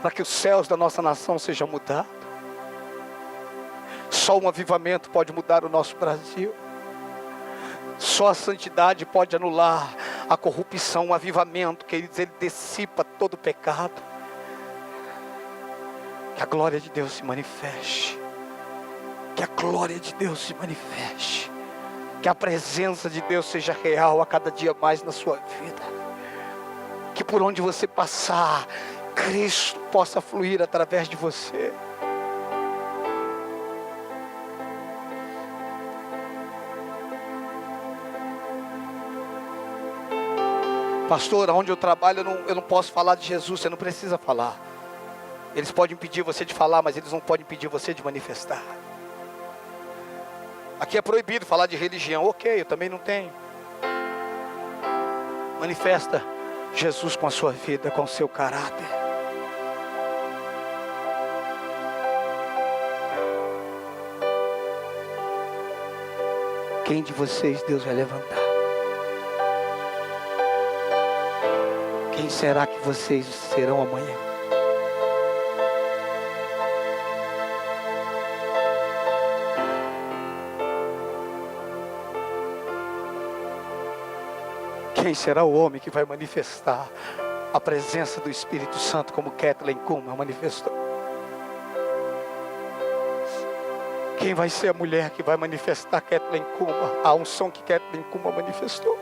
Para que os céus da nossa nação sejam mudados. Só um avivamento pode mudar o nosso Brasil. Só a santidade pode anular a corrupção. Um avivamento, queridos, ele dissipa todo o pecado. Que a glória de Deus se manifeste. Que a glória de Deus se manifeste. Que a presença de Deus seja real a cada dia mais na sua vida. Que por onde você passar, Cristo possa fluir através de você. Pastor, onde eu trabalho eu não posso falar de Jesus. Você não precisa falar. Eles podem impedir você de falar, mas eles não podem impedir você de manifestar. Aqui é proibido falar de religião. Ok, eu também não tenho. Manifesta Jesus com a sua vida, com o seu caráter. Quem de vocês Deus vai levantar? Quem será que vocês serão amanhã? Quem será o homem que vai manifestar a presença do Espírito Santo como Kathleen Kuhlman manifestou? Quem vai ser a mulher que vai manifestar Kathleen Kuhlman, a unção que Kathleen Kuhlman manifestou?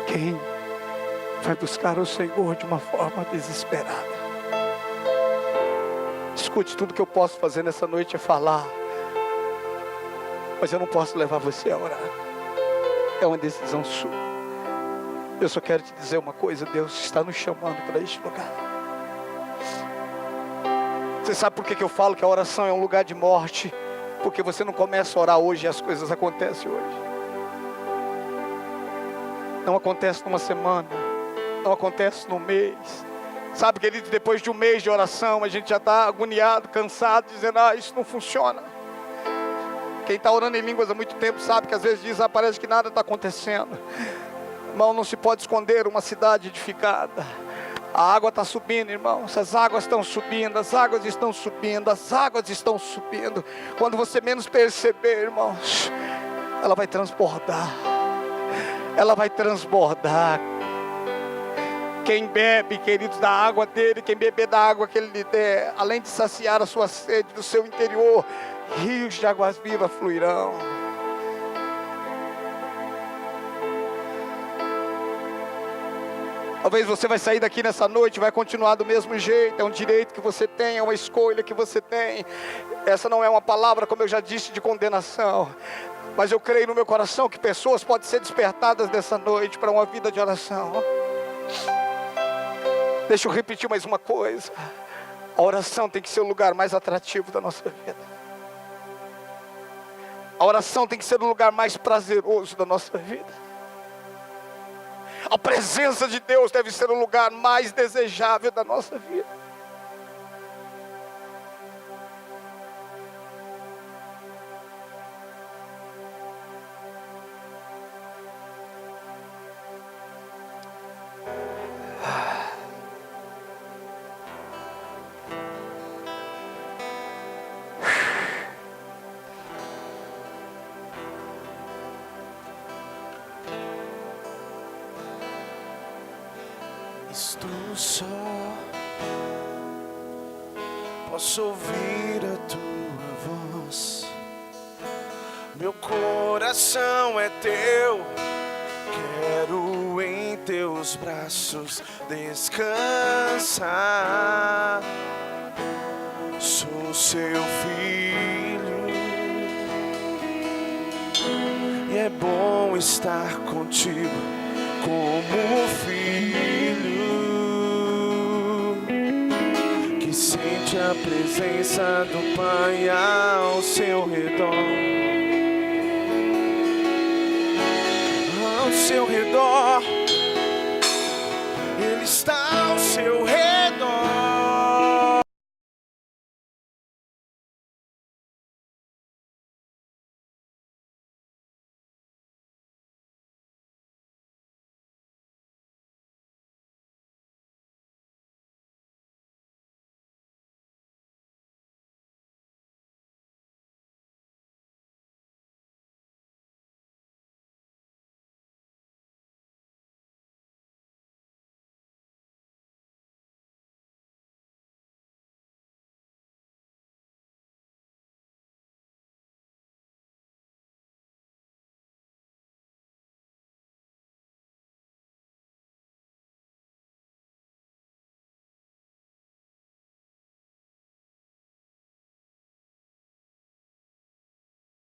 Quem vai buscar o Senhor de uma forma desesperada? Escute, tudo que eu posso fazer nessa noite é falar, mas eu não posso levar você a orar. É uma decisão sua. Eu só quero te dizer uma coisa: Deus está nos chamando para este lugar. Você sabe por que eu falo que a oração é um lugar de morte? Porque você não começa a orar hoje e as coisas acontecem hoje. Não acontece numa semana, não acontece num mês. Sabe, querido, depois de um mês de oração, a gente já está agoniado, cansado, dizendo: isso não funciona. Quem está orando em línguas há muito tempo sabe que às vezes diz: parece que nada está acontecendo. Irmão, não se pode esconder uma cidade edificada. A água está subindo, irmãos. As águas estão subindo, as águas estão subindo, as águas estão subindo. Quando você menos perceber, irmãos, ela vai transbordar. Ela vai transbordar. Quem bebe, queridos, da água dele, quem beber da água que ele lhe der, além de saciar a sua sede do seu interior, rios de águas vivas fluirão. Talvez você vai sair daqui nessa noite, vai continuar do mesmo jeito. É um direito que você tem, é uma escolha que você tem. Essa não é uma palavra, como eu já disse, de condenação. Mas eu creio no meu coração que pessoas podem ser despertadas nessa noite para uma vida de oração. Deixa eu repetir mais uma coisa. A oração tem que ser o lugar mais atrativo da nossa vida. A oração tem que ser o lugar mais prazeroso da nossa vida. A presença de Deus deve ser o lugar mais desejável da nossa vida. Estou só, posso ouvir a tua voz. Meu coração é teu, quero em teus braços descansar. Sou seu filho e é bom estar contigo como filho que sente a presença do Pai ao seu redor. Ao seu redor